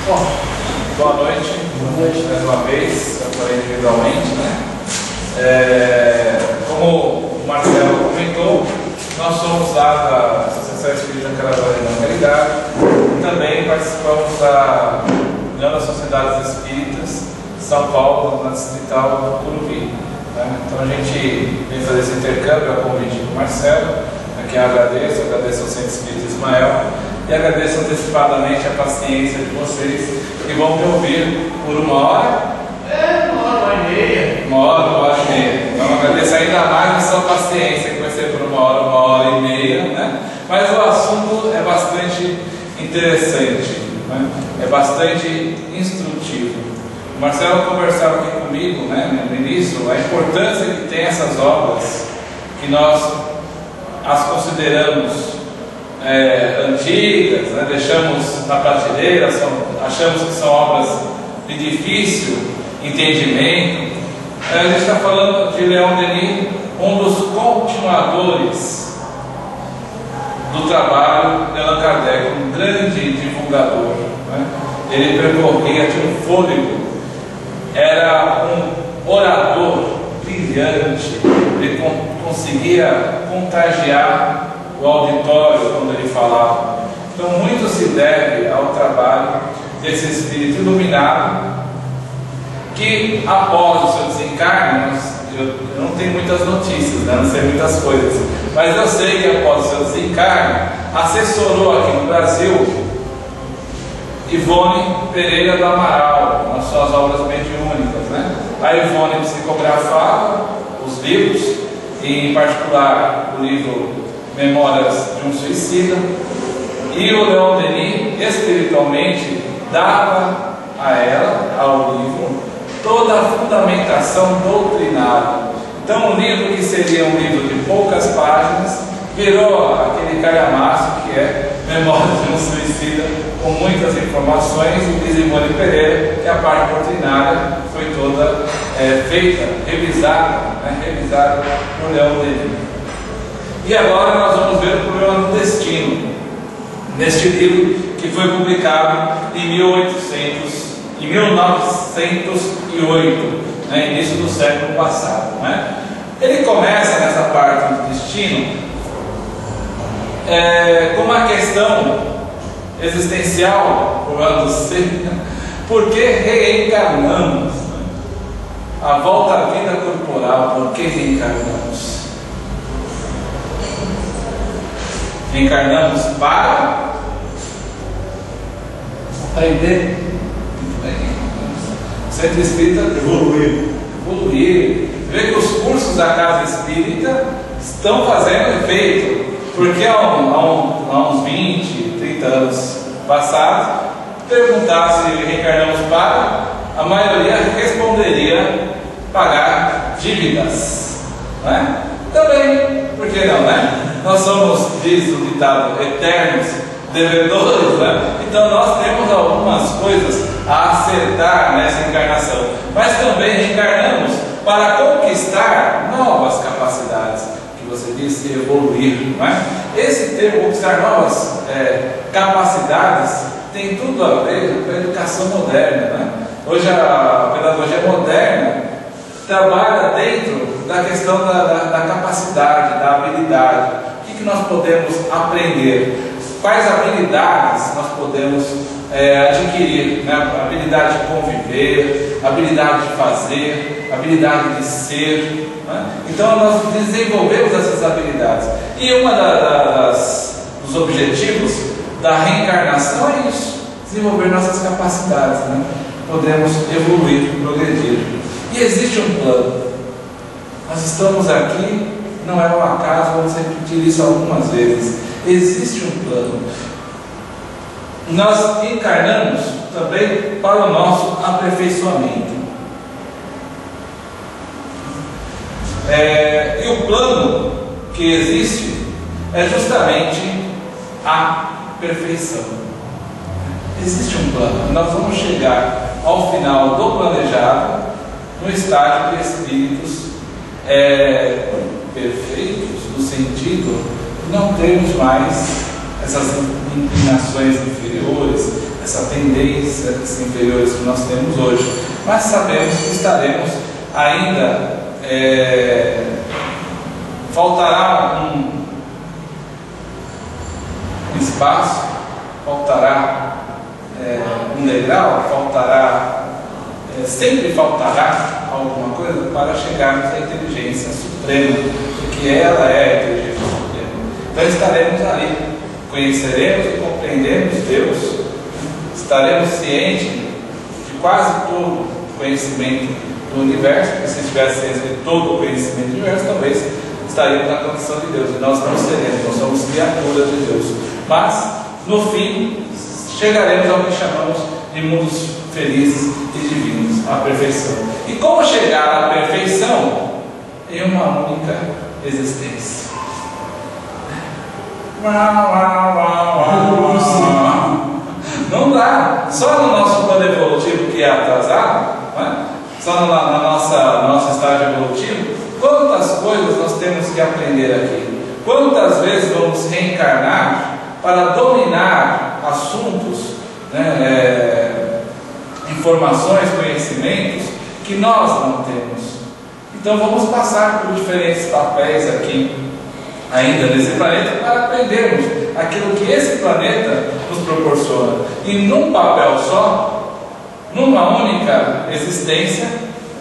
Bom, boa noite mais uma vez, agora individualmente, né? Como o Marcelo comentou, nós somos lá da Associação Espírita Caravana e Caridade e também participamos da União das Sociedades Espíritas São Paulo, na Distrital do Curuvi. Né? Então a gente vem fazer esse intercâmbio a convite do Marcelo, a quem eu agradeço ao Centro Espírita Ismael e agradeço antecipadamente a paciência de vocês que vão me ouvir por uma hora. Uma hora e meia. Então agradeço ainda mais a sua paciência, que vai ser por uma hora e meia, né? Mas o assunto é bastante interessante, né? É bastante instrutivo. O Marcelo conversava aqui comigo, né, no início, a importância que tem essas obras, que nós as consideramos antigas, né, deixamos na prateleira, achamos que são obras de difícil entendimento. A gente está falando de Leon Denis, um dos continuadores do trabalho de Allan Kardec, um grande divulgador, né? Ele percorria, tinha um fôlego, era um orador brilhante, ele conseguia contagiar o auditório quando ele falava. Então muito se deve ao trabalho desse espírito iluminado, que após o seu desencarne, eu não tenho muitas notícias, né? Não sei muitas coisas, mas eu sei que após o seu desencarne assessorou aqui no Brasil Ivone Pereira do Amaral nas suas obras mediúnicas, né? A Ivone psicografava os livros, e em particular o livro Memórias de um Suicida, e o Leon Denis espiritualmente dava a ela, ao livro, toda a fundamentação doutrinária. Então um livro que seria um livro de poucas páginas virou aquele calhamaço que é Memórias de um Suicida, com muitas informações, e diz Ivone Pereira que a parte doutrinária foi toda feita, revisada por Leon Denis. E agora nós vamos ver o problema do destino, neste livro que foi publicado em 1908, né, início do século passado, né? Ele começa nessa parte do destino com uma questão existencial, problema do ser, por que reencarnamos? A volta à vida corporal, por que reencarnamos? Reencarnamos para aprender, Centro Espírita evoluir. Vê que os cursos da Casa Espírita estão fazendo efeito, porque há uns 20, 30 anos passados, perguntar se reencarnamos para, a maioria responderia pagar dívidas, né? Também, por que não, né? Nós somos, diz o ditado, eternos devedores, né? Então nós temos algumas coisas a acertar nessa encarnação, mas também reencarnamos para conquistar novas capacidades, que você disse, evoluir, não é? Esse termo, conquistar novas capacidades, tem tudo a ver com a educação moderna, né? Hoje a pedagogia moderna trabalha dentro da questão da capacidade, da habilidade. O que nós podemos aprender? Quais habilidades nós podemos adquirir, né? Habilidade de conviver, habilidade de fazer, habilidade de ser, né? Então nós desenvolvemos essas habilidades, e dos objetivos da reencarnação é isso, desenvolver nossas capacidades, né? Podemos evoluir, progredir, e existe um plano. Nós estamos aqui, não é um acaso, vamos repetir isso algumas vezes. Existe um plano. Nós encarnamos também para o nosso aperfeiçoamento. E o plano que existe é justamente a perfeição. Existe um plano. Nós vamos chegar ao final do planejado no estágio de espíritos perfeitos, no sentido de não termos mais essas inclinações inferiores, essa tendência inferiores que nós temos hoje, mas sabemos que estaremos ainda, faltará um espaço, faltará um degrau, sempre faltará alguma coisa para chegarmos à inteligência suprema, porque ela é a inteligência suprema. Então estaremos ali, conheceremos e compreenderemos Deus, estaremos cientes de quase todo o conhecimento do universo, porque se tivesse ciência de todo o conhecimento do universo, talvez estaríamos na condição de Deus, e nós não seremos, nós somos criaturas de Deus. Mas, no fim, chegaremos ao que chamamos de mundos felizes e divinos, à perfeição. E como chegar à perfeição? Em uma única existência. Não dá. Só no nosso plano evolutivo, que é atrasado, não é? Só no nosso estágio evolutivo, quantas coisas nós temos que aprender aqui? Quantas vezes vamos reencarnar para dominar assuntos, informações, conhecimentos que nós não temos? Então vamos passar por diferentes papéis aqui, ainda nesse planeta, para aprendermos aquilo que esse planeta nos proporciona. E num papel só, numa única existência,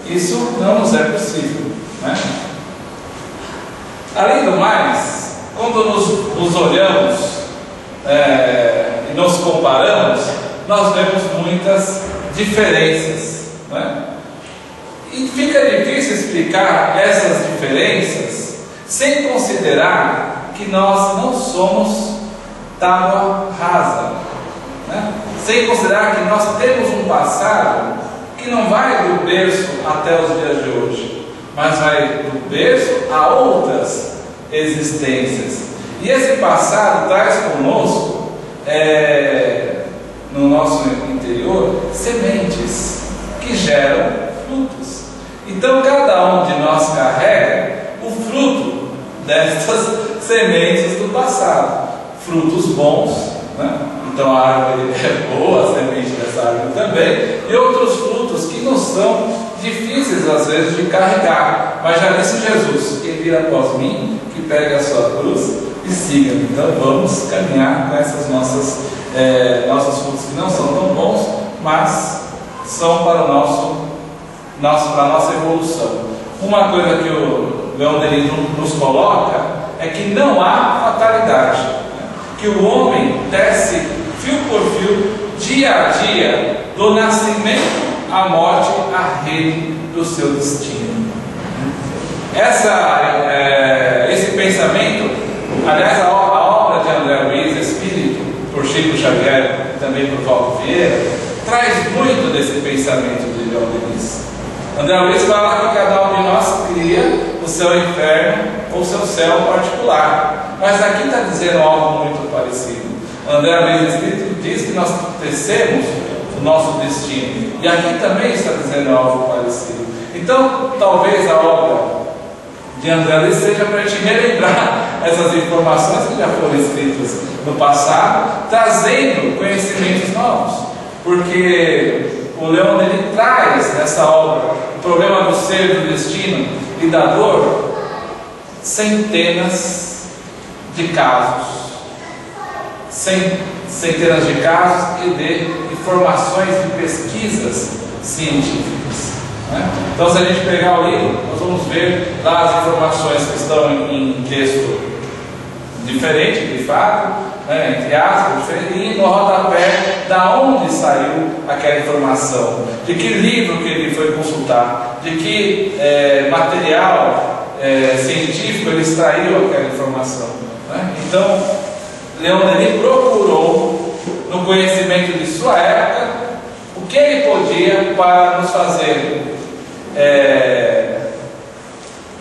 isso não nos é possível, né? Além do mais, quando nos olhamos e nos comparamos, nós vemos muitas diferenças, né? E fica difícil explicar essas diferenças sem considerar que nós não somos tábua rasa, né? Sem considerar que nós temos um passado que não vai do berço até os dias de hoje, mas vai do berço a outras existências. E esse passado traz conosco, no nosso interior, sementes que geram frutos. Então cada um de nós carrega o fruto destas sementes do passado, frutos bons, né? Então a árvore é boa, a semente dessa árvore também, e outros frutos que não são difíceis às vezes de carregar. Mas já disse Jesus: quem vir após mim, que pegue a sua cruz e siga-me. Então vamos caminhar com essas nossos frutos que não são tão bons, mas são para a nossa evolução. Uma coisa que o Leon Denis nos coloca é que não há fatalidade, né? Que o homem desce fio por fio, dia a dia, do nascimento à morte, à rede do seu destino. Esse pensamento, aliás, a obra de André Luiz, Espírito, por Chico Xavier, também por Valdo Vieira, traz muito desse pensamento de Leon Denis. André Luiz fala que cada um de nós cria o seu inferno ou o seu céu particular, mas aqui está dizendo algo muito parecido. André Luiz Espírito diz que nós tecemos o nosso destino, e aqui também está dizendo algo parecido. Então talvez a obra de André Luiz seja para a gente relembrar essas informações que já foram escritas no passado, trazendo conhecimentos novos, porque o Leon ele traz nessa obra o problema do ser, do destino e da dor, centenas de casos, centenas de casos e de informações de pesquisas científicas, né? Então, se a gente pegar o livro, nós vamos ver lá as informações que estão em texto diferente, de fato, né, entre aspas, diferente, e no rodapé da onde saiu aquela informação, de que livro que ele foi consultar, de que material científico ele extraiu aquela informação, né? Então, Leon Denis procurou, no conhecimento de sua época, o que ele podia para nos fazer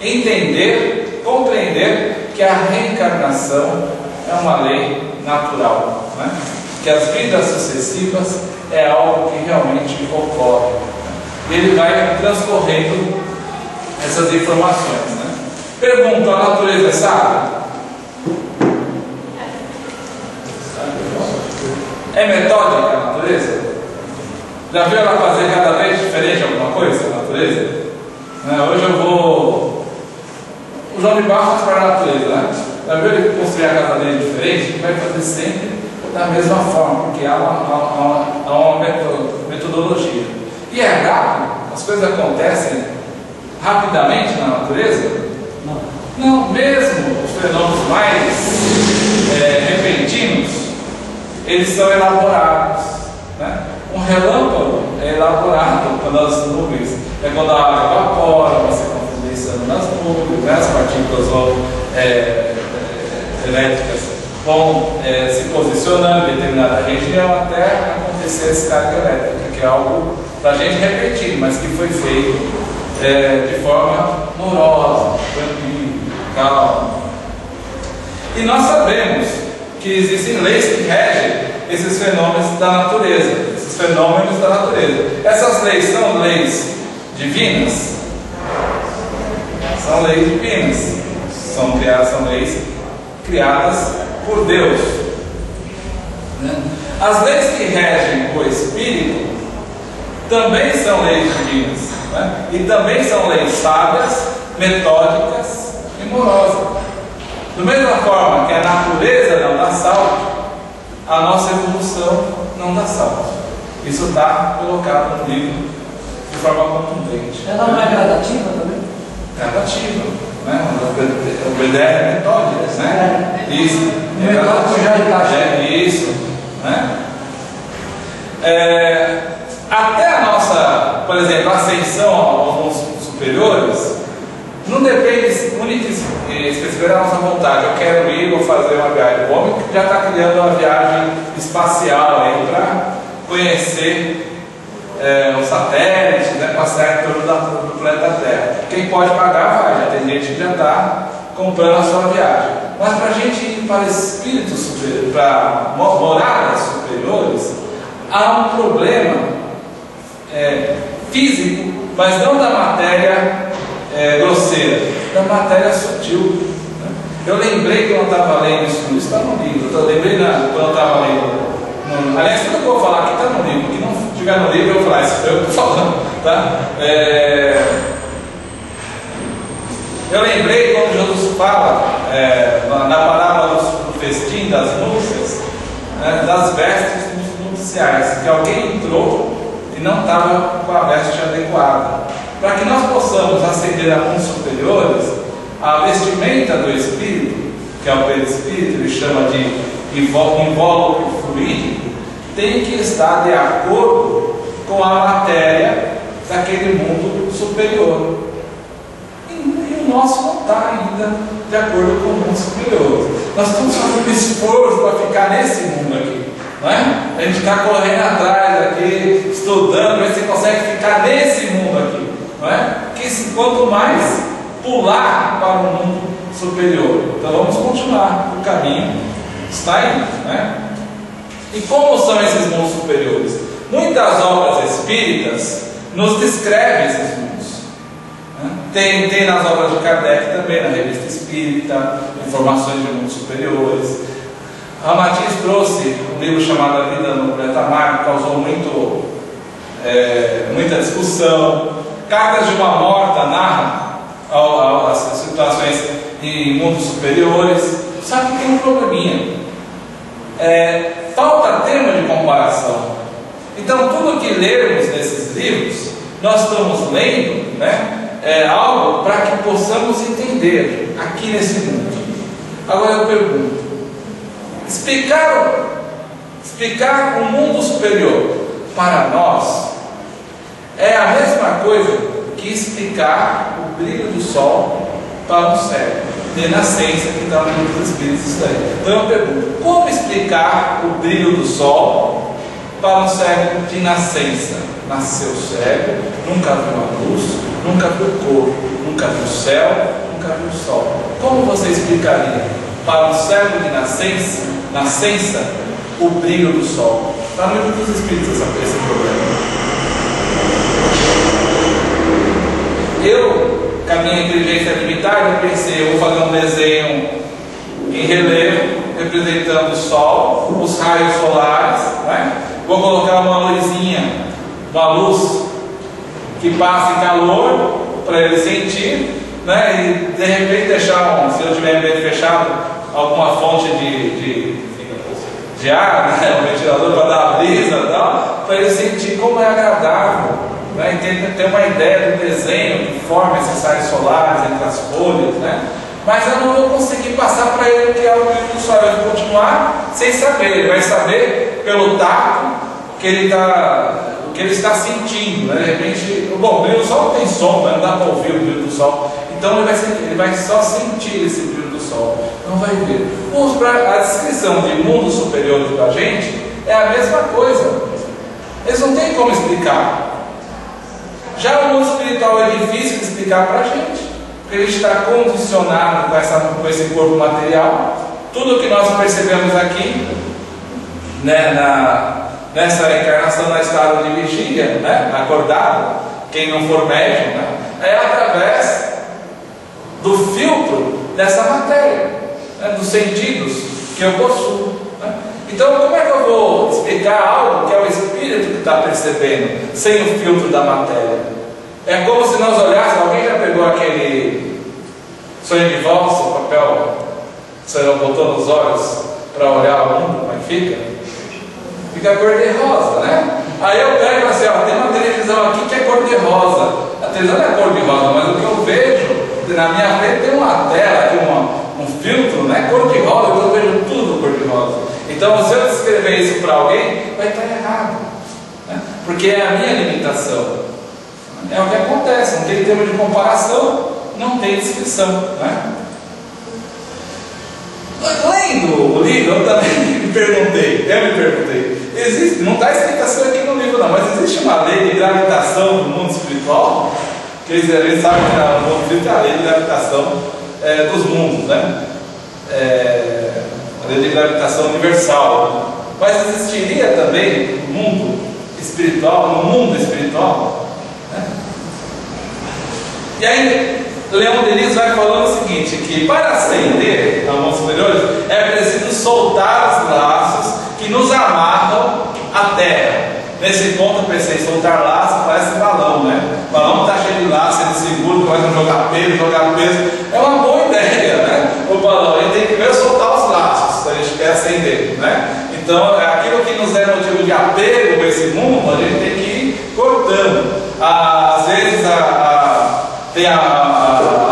entender, compreender que a reencarnação é uma lei natural, né? Que as vidas sucessivas é algo que realmente ocorre, né? Ele vai transcorrendo essas informações, né? Pergunta: a natureza é sábia? É metódica a natureza? natureza? Já viu ela fazer cada vez diferente alguma coisa na natureza? Hoje eu vou... O João de Barro faz para a natureza, né? Já viu ele construir a casa dele diferente? Ele vai fazer sempre da mesma forma, porque há uma metodologia. E é rápido? As coisas acontecem rapidamente na natureza? Não, mesmo os fenômenos mais repentinos, eles são elaborados, né? Um relâmpago é elaborado quando as nuvens, quando a água evapora, você condensando nas nuvens, né? As partículas elétricas vão se posicionando em determinada região até acontecer a descarga elétrica, que é algo da gente repentino, mas que foi feito de forma amorosa, tranquila, calma. E nós sabemos que existem leis que regem esses fenômenos da natureza. Essas leis são leis divinas? São leis divinas. São leis criadas por Deus. As leis que regem o Espírito também são leis divinas, né? E também são leis sábias, metódicas e morosas. Da mesma forma que a natureza não dá salto, a nossa evolução não dá salto. Isso está colocado no livro de forma contundente. Ela não é gradativa também? Gradativa, né? Obedece metódicas, né? Isso. Metódico já encaixa. Isso, né? Até a nossa, por exemplo, ascensão aos mundos superiores não depende única e exclusivamente da nossa vontade. Eu quero ir, vou fazer uma viagem. O homem já está criando uma viagem espacial aí para conhecer os satélites, né, passear em torno do planeta Terra. Quem pode pagar vai, já tem gente que já está comprando a sua viagem. Mas para a gente ir para espíritos superiores, para moradas superiores, há um problema físico, mas não da matéria grosseira, da matéria sutil. Né? Eu lembrei que eu estava lendo isso está no livro. Eu lembrei quando eu estava lendo. Aliás, tudo que eu vou falar aqui está no livro. Que não chegar no livro, eu vou falar, isso foi eu que estou falando. Tá? Eu lembrei quando Jesus fala na parábola do festim das núpcias, das vestes nupciais, que alguém entrou e não estava com a veste adequada. Para que nós possamos ascender a mundos superiores, a vestimenta do Espírito, que é o perispírito, ele chama de invólucro fluídico, tem que estar de acordo com a matéria daquele mundo superior. E o nosso não está ainda de acordo com o mundo superior. Nós estamos fazendo esforço para ficar nesse mundo aqui. Não é? A gente está correndo atrás aqui, estudando, ver se consegue ficar nesse mundo aqui. Não é? Porque quanto mais pular para o mundo superior. Então vamos continuar o caminho, está indo. Né? E como são esses mundos superiores? Muitas obras espíritas nos descrevem esses mundos. Né? Tem nas obras de Kardec também, na Revista Espírita, informações de mundos superiores. Ramatiz trouxe um livro chamado A Vida no Planeta Marte, que causou muita discussão. Cartas de uma Morta narram as situações em mundos superiores. Só que tem um probleminha. Falta tema de comparação. Então, tudo que lermos nesses livros, nós estamos lendo, né, algo para que possamos entender aqui nesse mundo. Agora eu pergunto: explicar o mundo superior para nós é a mesma coisa que explicar o brilho do sol para um cego de nascença, que está no livro dos Espíritos. Isso daí. Então eu pergunto: como explicar o brilho do sol para um cego de nascença? Nasceu cego, nunca viu a luz, nunca viu cor, nunca viu o céu, nunca viu o sol. Como você explicaria para um cego de nascença o brilho do sol? Está no livro dos Espíritos esse problema. Eu, com a minha inteligência limitada, eu pensei, eu vou fazer um desenho em relevo representando o sol, os raios solares, né? vou colocar uma luzinha, uma luz que passe calor para ele sentir, né? E de repente deixar, se eu tiver ambiente fechado, alguma fonte de ar, né? Um ventilador para dar a brisa e tal, para ele sentir como é agradável, né? E ter uma ideia do desenho que forma esses raios solares entre as folhas, né? Mas eu não vou conseguir passar para ele o que é o brilho do sol. Eu vou continuar sem saber. Ele vai saber pelo tato que ele está sentindo, né? De repente, bom, o brilho do sol não tem som, não dá para ouvir o brilho do sol. Então ele vai só sentir esse brilho do sol, não vai ver. A descrição de mundos superiores para a gente é a mesma coisa. Eles não têm como explicar. Já o mundo espiritual é difícil de explicar para a gente, porque a gente está condicionado com esse corpo material. Tudo que nós percebemos aqui, né, nessa encarnação na estado de vigília, né, acordado, quem não for médium, né, é através do filtro dessa matéria, né, dos sentidos que eu possuo, né? Então, como é que eu vou explicar algo que é o espírito que está percebendo, sem o filtro da matéria? É como se nós olhássemos. Alguém já pegou aquele sonho de valsa, o papel que você botou nos olhos para olhar o mundo, como é que fica? Fica cor-de-rosa, né? Aí eu pego e falo assim, ó, tem uma televisão aqui que é cor-de-rosa. A televisão não é cor-de-rosa, mas o que eu vejo na minha frente tem uma tela, tem um filtro, né, cor-de-rosa, eu vejo tudo cor-de-rosa. Então, se eu descrever isso para alguém, vai estar errado, né? Porque é a minha limitação. É o que acontece, não tem termo de comparação, não tem descrição, né? Lendo o livro, eu também me perguntei, existe, não está explicação aqui no livro não, mas existe uma lei de gravitação do mundo espiritual, que eles sabem que no mundo espiritual é a lei de gravitação dos mundos, né? A lei de gravitação universal. Mas existiria também no mundo espiritual, né? E aí Leon Denis vai falando o seguinte, que para ascender ao mundo superior é preciso soltar os laços que nos amarram à terra. Nesse ponto eu pensei, soltar laço parece balão, né? O balão está cheio de laço, ele segura, vai jogar peso. É uma boa ideia, né? O balão, ele tem que primeiro soltar os laços, se a gente quer ascender, né? Então, aquilo que nos é motivo de apego com esse mundo, a gente tem que ir cortando. Às vezes a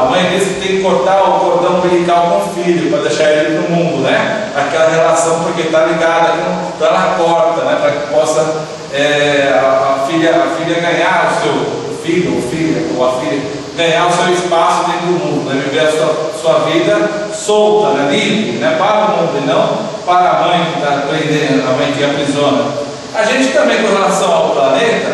mãe diz que tem que cortar o cordão umbilical com o filho para deixar ele no mundo, né? Aquela relação, porque está ligada, então ela corta, né? Para que possa a filha ganhar o seu filho ou filha, ou a filha ganhar o seu espaço dentro do mundo, né? Viver a sua vida solta, né? Livre, né? Para o mundo e não para a mãe que está prendendo, a mãe que aprisiona. A gente também, com relação ao planeta,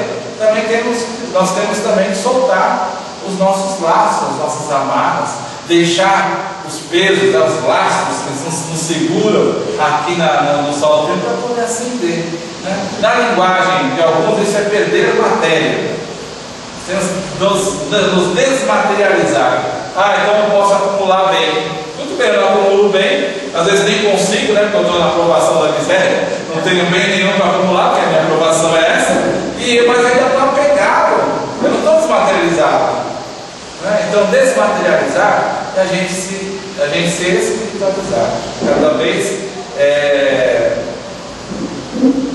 nós temos também que soltar os nossos laços, as nossas amarras, deixar os pesos, os laços que nos seguram aqui no sol do tempo para poder ascender, né? Na linguagem de alguns, isso é perder a matéria. Temos nos desmaterializar. Então eu posso acumular bem. Muito bem, eu acumulo bem, às vezes nem consigo, né? Porque eu estou na aprovação da miséria, não tenho bem nenhum para acumular, porque a minha aprovação é essa, mas ainda estou apegado, eu não estou desmaterializado, né? Então, desmaterializar é a gente ser espiritualizado, cada vez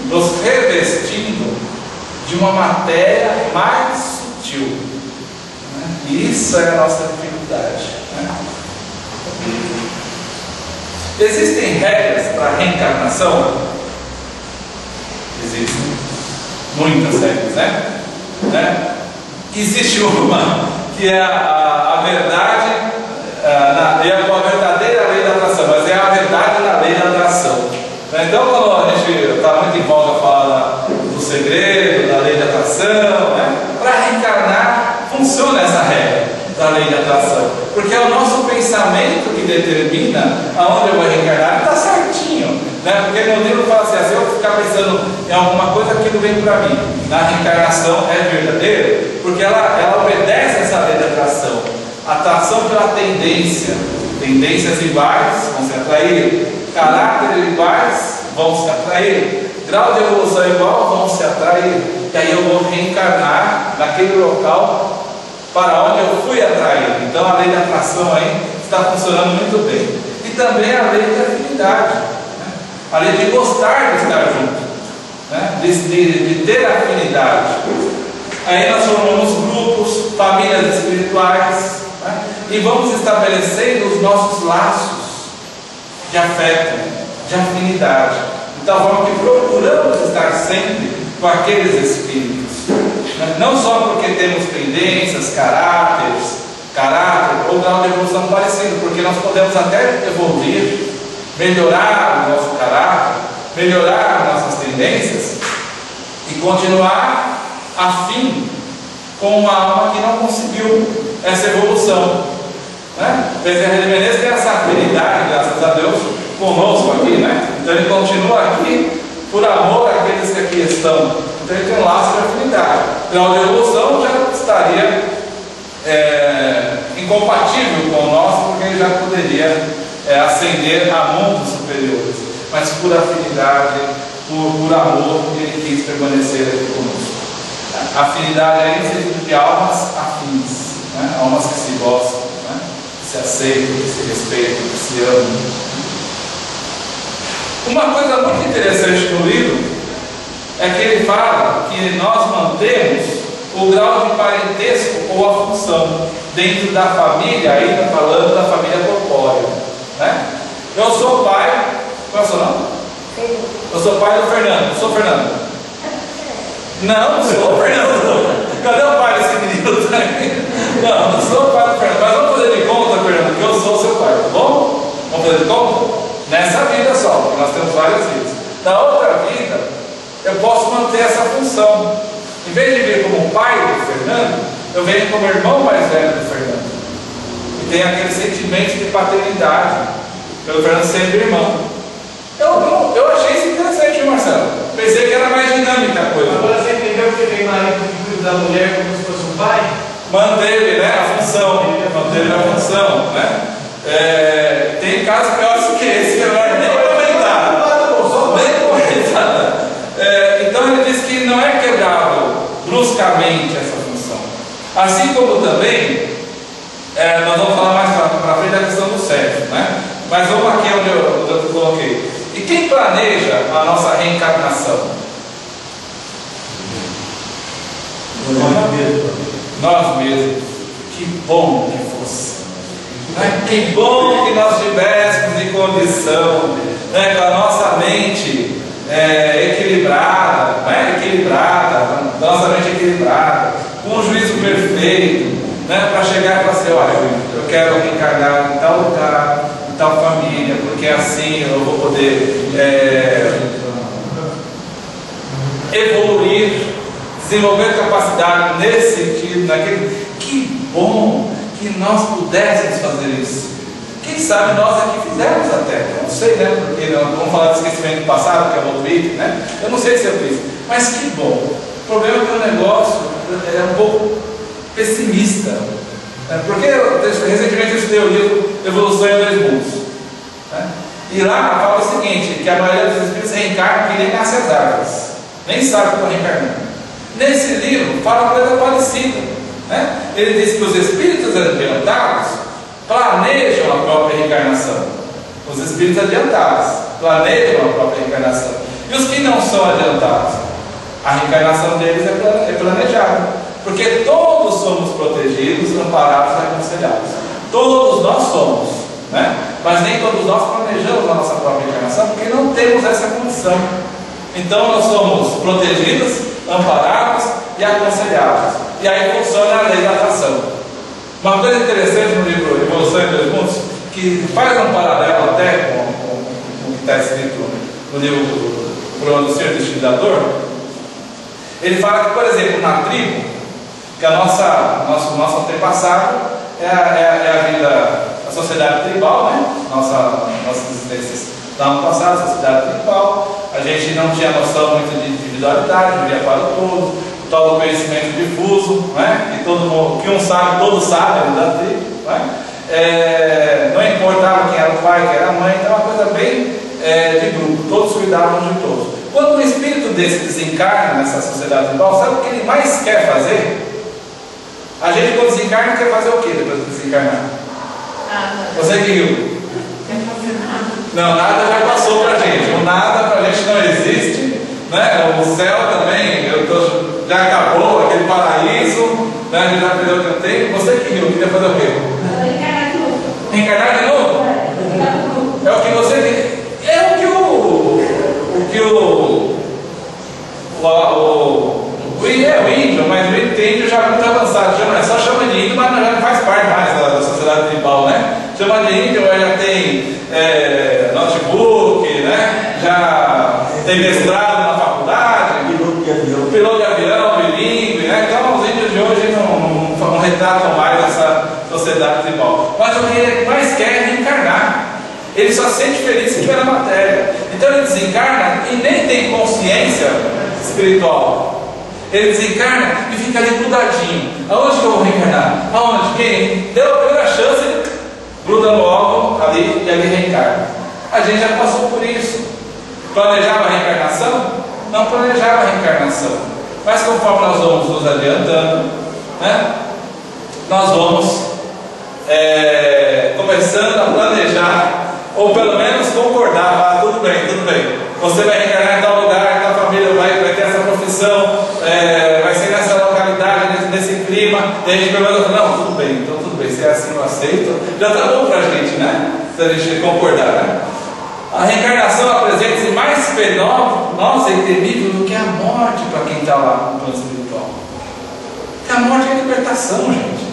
nos revestindo de uma matéria mais sutil, né? E isso é a nossa dificuldade, né? Existem regras para a reencarnação? Existem muitas regras, né? Existe uma que é a verdade, é uma verdadeira lei da atração, mas é a verdade da lei da atração, né? Então, quando a gente está muito em volta a falar do segredo, da lei da atração, né? Para reencarnar, funciona essa regra da lei da atração, porque é o nosso pensamento que determina aonde eu vou reencarnar. Está certinho, né? Porque no livro fala assim, se eu ficar pensando em alguma coisa, aquilo vem para mim. Na reencarnação é verdadeiro, porque ela obedece essa lei da atração. Atração pela tendência, tendências iguais vão se atrair, caráteres iguais vão se atrair, grau de evolução igual, vão se atrair. E aí eu vou reencarnar naquele local para onde eu fui atraído. Então a lei da atração aí está funcionando muito bem. E também a lei da afinidade, né? A lei de gostar de estar junto, né? de ter afinidade. Aí nós formamos grupos, famílias espirituais, né? E vamos estabelecendo os nossos laços de afeto, de afinidade, de tal forma que procuramos estar sempre com aqueles espíritos, né? Não só porque temos pendências, caráter ou grau de evolução parecido, porque nós podemos até evoluir, melhorar o nosso caráter, melhorar nossas tendências e continuar afim com uma alma que não conseguiu essa evolução, né? Bezerra de Menezes tem essa afinidade, graças a Deus, conosco aqui, né? Então ele continua aqui por amor àqueles que aqui estão. Então ele tem um laço de afinidade. Grau de evolução já estaria incompatível com o nosso, porque ele já poderia ascender a mundos superiores. Mas por afinidade, por amor, ele quis permanecer aqui conosco. A afinidade é no sentido de almas afins, né? Almas que se gostam, né? Que se aceitam, que se respeitam, que se amam. Uma coisa muito interessante no livro é que ele fala que nós mantemos o grau de parentesco ou a função dentro da família, ainda falando da família corpórea, né? Eu sou pai, qual é o seu nome? Eu sou pai do Fernando. Sou Fernando? Não sou o Fernando. Cadê o pai desse menino também? Não sou o pai do Fernando. Mas vamos fazer de conta, Fernando, que eu sou seu pai, tá bom? Vamos fazer de conta? Nessa vida só, porque nós temos várias vidas. Na outra vida, eu posso manter essa função. Em vez de vir como pai do Fernando, eu venho como irmão mais velho do Fernando. E tem aquele sentimento de paternidade pelo Fernando ser irmão. Eu achei isso interessante, Marcelo. Pensei que era mais dinâmica a coisa. Agora você entendeu que tem marido que cuida da mulher como se fosse um pai? Manteve, né, a função. Manteve a função, né? Tem casos piores que esse, que agora nem comentar. Nem comentar. Então ele diz que não é quebrado bruscamente essa função. Assim como também, nós vamos falar mais para frente da questão do sexo, né? Mas vamos aqui onde eu coloquei. E quem planeja a nossa reencarnação? Nós mesmos. Que bom que fosse. Que bom que nós tivéssemos em condição, né, com a nossa mente equilibrada, nossa mente equilibrada, com um juízo perfeito, né, para chegar e falar assim: olha, eu quero reencarnar em tal lugar, em tal família, porque assim eu vou poder evoluir, desenvolver capacidade nesse sentido, naquele. Que bom que nós pudéssemos fazer isso. Quem sabe nós aqui fizemos até. Eu não sei, né? Porque nós vamos falar de esquecimento do passado, que é o outro item, né? Eu não sei se eu fiz, mas que bom. O problema é que o negócio é um pouco pessimista, né? Porque recentemente eu estudei o livro Evolução em Dois Mundos, né? E lá fala o seguinte: que a maioria dos espíritos reencarnam que nem nasce as árvores, nem sabe que estão reencarnando. Nesse livro fala uma coisa parecida, né? Ele diz que os espíritos adiantados planejam a própria reencarnação. Os espíritos adiantados planejam a própria reencarnação. E os que não são adiantados, a reencarnação deles é planejada. Porque todos somos protegidos, amparados e aconselhados. Todos nós somos, né? Mas nem todos nós planejamos a nossa própria reencarnação, porque não temos essa condição. Então nós somos protegidos, amparados e aconselhados. E aí funciona a lei da atração. Uma coisa interessante no livro Evolução em Dois Mundos, que faz um paralelo até com o que está escrito no livro do Problema do Ser, Destino da Dor. Ele fala que, por exemplo, na tribo, que nosso antepassado é a vida, a sociedade tribal, né? Nossas existências lá no passado, a sociedade tribal. A gente não tinha noção muito de individualidade, vivia para o todo. Todo o conhecimento difuso, né? Que um sabe, todos sabem da tribo, né? Não importava quem era o pai, quem era a mãe, então é uma coisa bem de grupo, todos cuidavam de todos. Quando um espírito desse desencarna nessa sociedade tribal, sabe o que ele mais quer fazer? A gente, quando desencarna, quer fazer o que depois de desencarnar? Você que riu? Não, nada já passou pra gente. O nada pra gente não existe, né? O céu também, já acabou, aquele paraíso, né? A gente já perdeu o que eu tenho. Você que riu, queria fazer o quê? Reencarnar de novo. Reencarnar de novo? É o que você. É o índio, mas o índio já é muito avançado, só chama de índio, mas já não faz parte mais da sociedade tribal, né? Chama de índio, mas já tem notebook, né? Já tem mestrado na faculdade, piloto de avião, bilíngue, né? Então os índios de hoje não retratam mais essa sociedade tribal. Mas o que ele mais quer é reencarnar. Ele só se sente feliz se estiver na matéria. Então ele desencarna e nem tem consciência espiritual. Ele desencarna e fica ali grudadinho. Aonde que eu vou reencarnar? Aonde? Quem? Deu a primeira chance, ele gruda no órgão ali e ali reencarna. A gente já passou por isso. Planejava a reencarnação? Não planejava a reencarnação. Mas conforme nós vamos nos adiantando, né, nós vamos começando a planejar, ou pelo menos concordar, tudo bem, você vai reencarnar em tal lugar, tal família vai ter essa profissão, vai ser nessa localidade, nesse clima, e a gente pelo menos fala, não, tudo bem, se é assim eu aceito, já está bom pra gente, né? Se a gente concordar, né? A reencarnação apresenta-se mais penosa e temível do que a morte para quem está lá no plano espiritual. Porque a morte é a libertação, gente.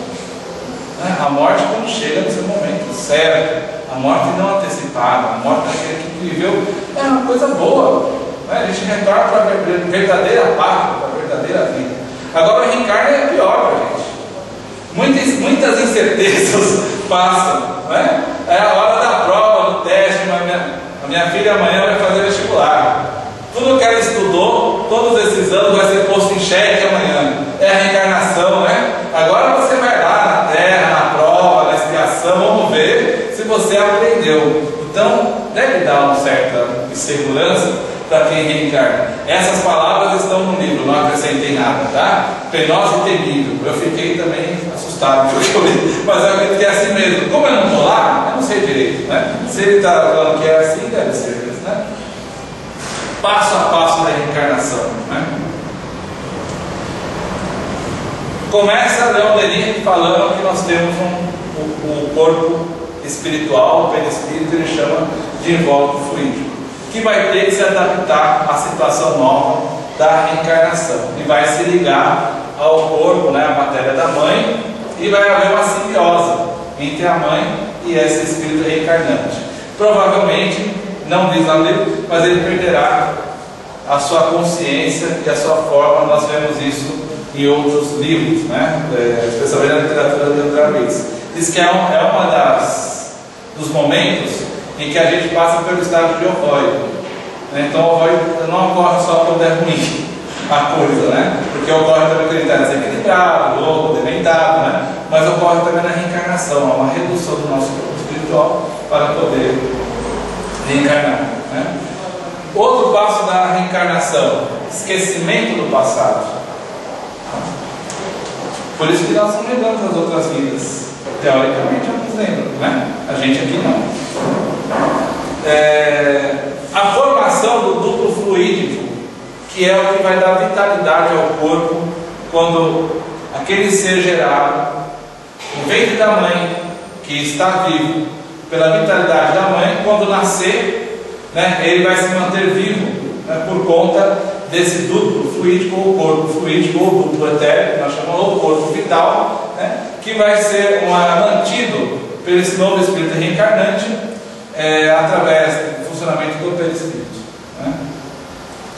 A morte quando chega no seu momento certo, a morte não antecipada, a morte daquele que viveu é uma coisa boa, né? A gente retorna para a verdadeira pátria, para a verdadeira vida. Agora o reencarno é pior, gente. Muitas incertezas passam, né? É a hora da prova, do teste. A minha filha amanhã vai fazer vestibular. Tudo que ela estudou, todos esses anos, vai ser posto em xeque amanhã. É a reencarnação, né? Agora você vai lá na terra, na prova, na expiação, vamos ver se você aprendeu. Então, deve dar uma certa insegurança para quem reencarna. Essas palavras estão no livro, não acrescentei nada, tá? Penosa e temível. Eu fiquei também assustado, mas eu acredito que é assim mesmo. Como eu não estou lá, eu não sei direito, né? Se ele está falando que é assim, deve ser mesmo, né? Passo a passo da reencarnação, né? Começa Leon Denis falando que nós temos um corpo espiritual, o perispírito, ele chama de invólucro fluídico, que vai ter que se adaptar à situação nova da reencarnação e vai se ligar ao corpo, né, à matéria da mãe, e vai haver uma simbiose entre a mãe e esse espírito reencarnante. Provavelmente, não diz lá no livro, mas ele perderá a sua consciência e a sua forma. Nós vemos isso em outros livros, né? Especialmente na literatura de André Luiz. Diz que é uma dos momentos em que a gente passa pelo estado de ovoide. Então o ovoide não ocorre só quando é ruim a coisa, né? Porque ocorre também quando ele está desequilibrado, louco, dementado, né? Mas ocorre também na reencarnação, uma redução do nosso corpo espiritual para poder reencarnar, né? Outro passo da reencarnação, esquecimento do passado. Por isso que nós não lembramos das outras vidas. Teoricamente, alguns lembram, né? A gente aqui não. A formação do duplo fluídico, que é o que vai dar vitalidade ao corpo quando aquele ser gerado no ventre da mãe, que está vivo pela vitalidade da mãe, quando nascer, né, ele vai se manter vivo, né, por conta desse duplo fluídico, ou corpo fluídico, ou duplo etérico, nós chamamos o corpo vital, né, que vai ser mantido por esse novo espírito reencarnante, através do funcionamento do perispírito, né?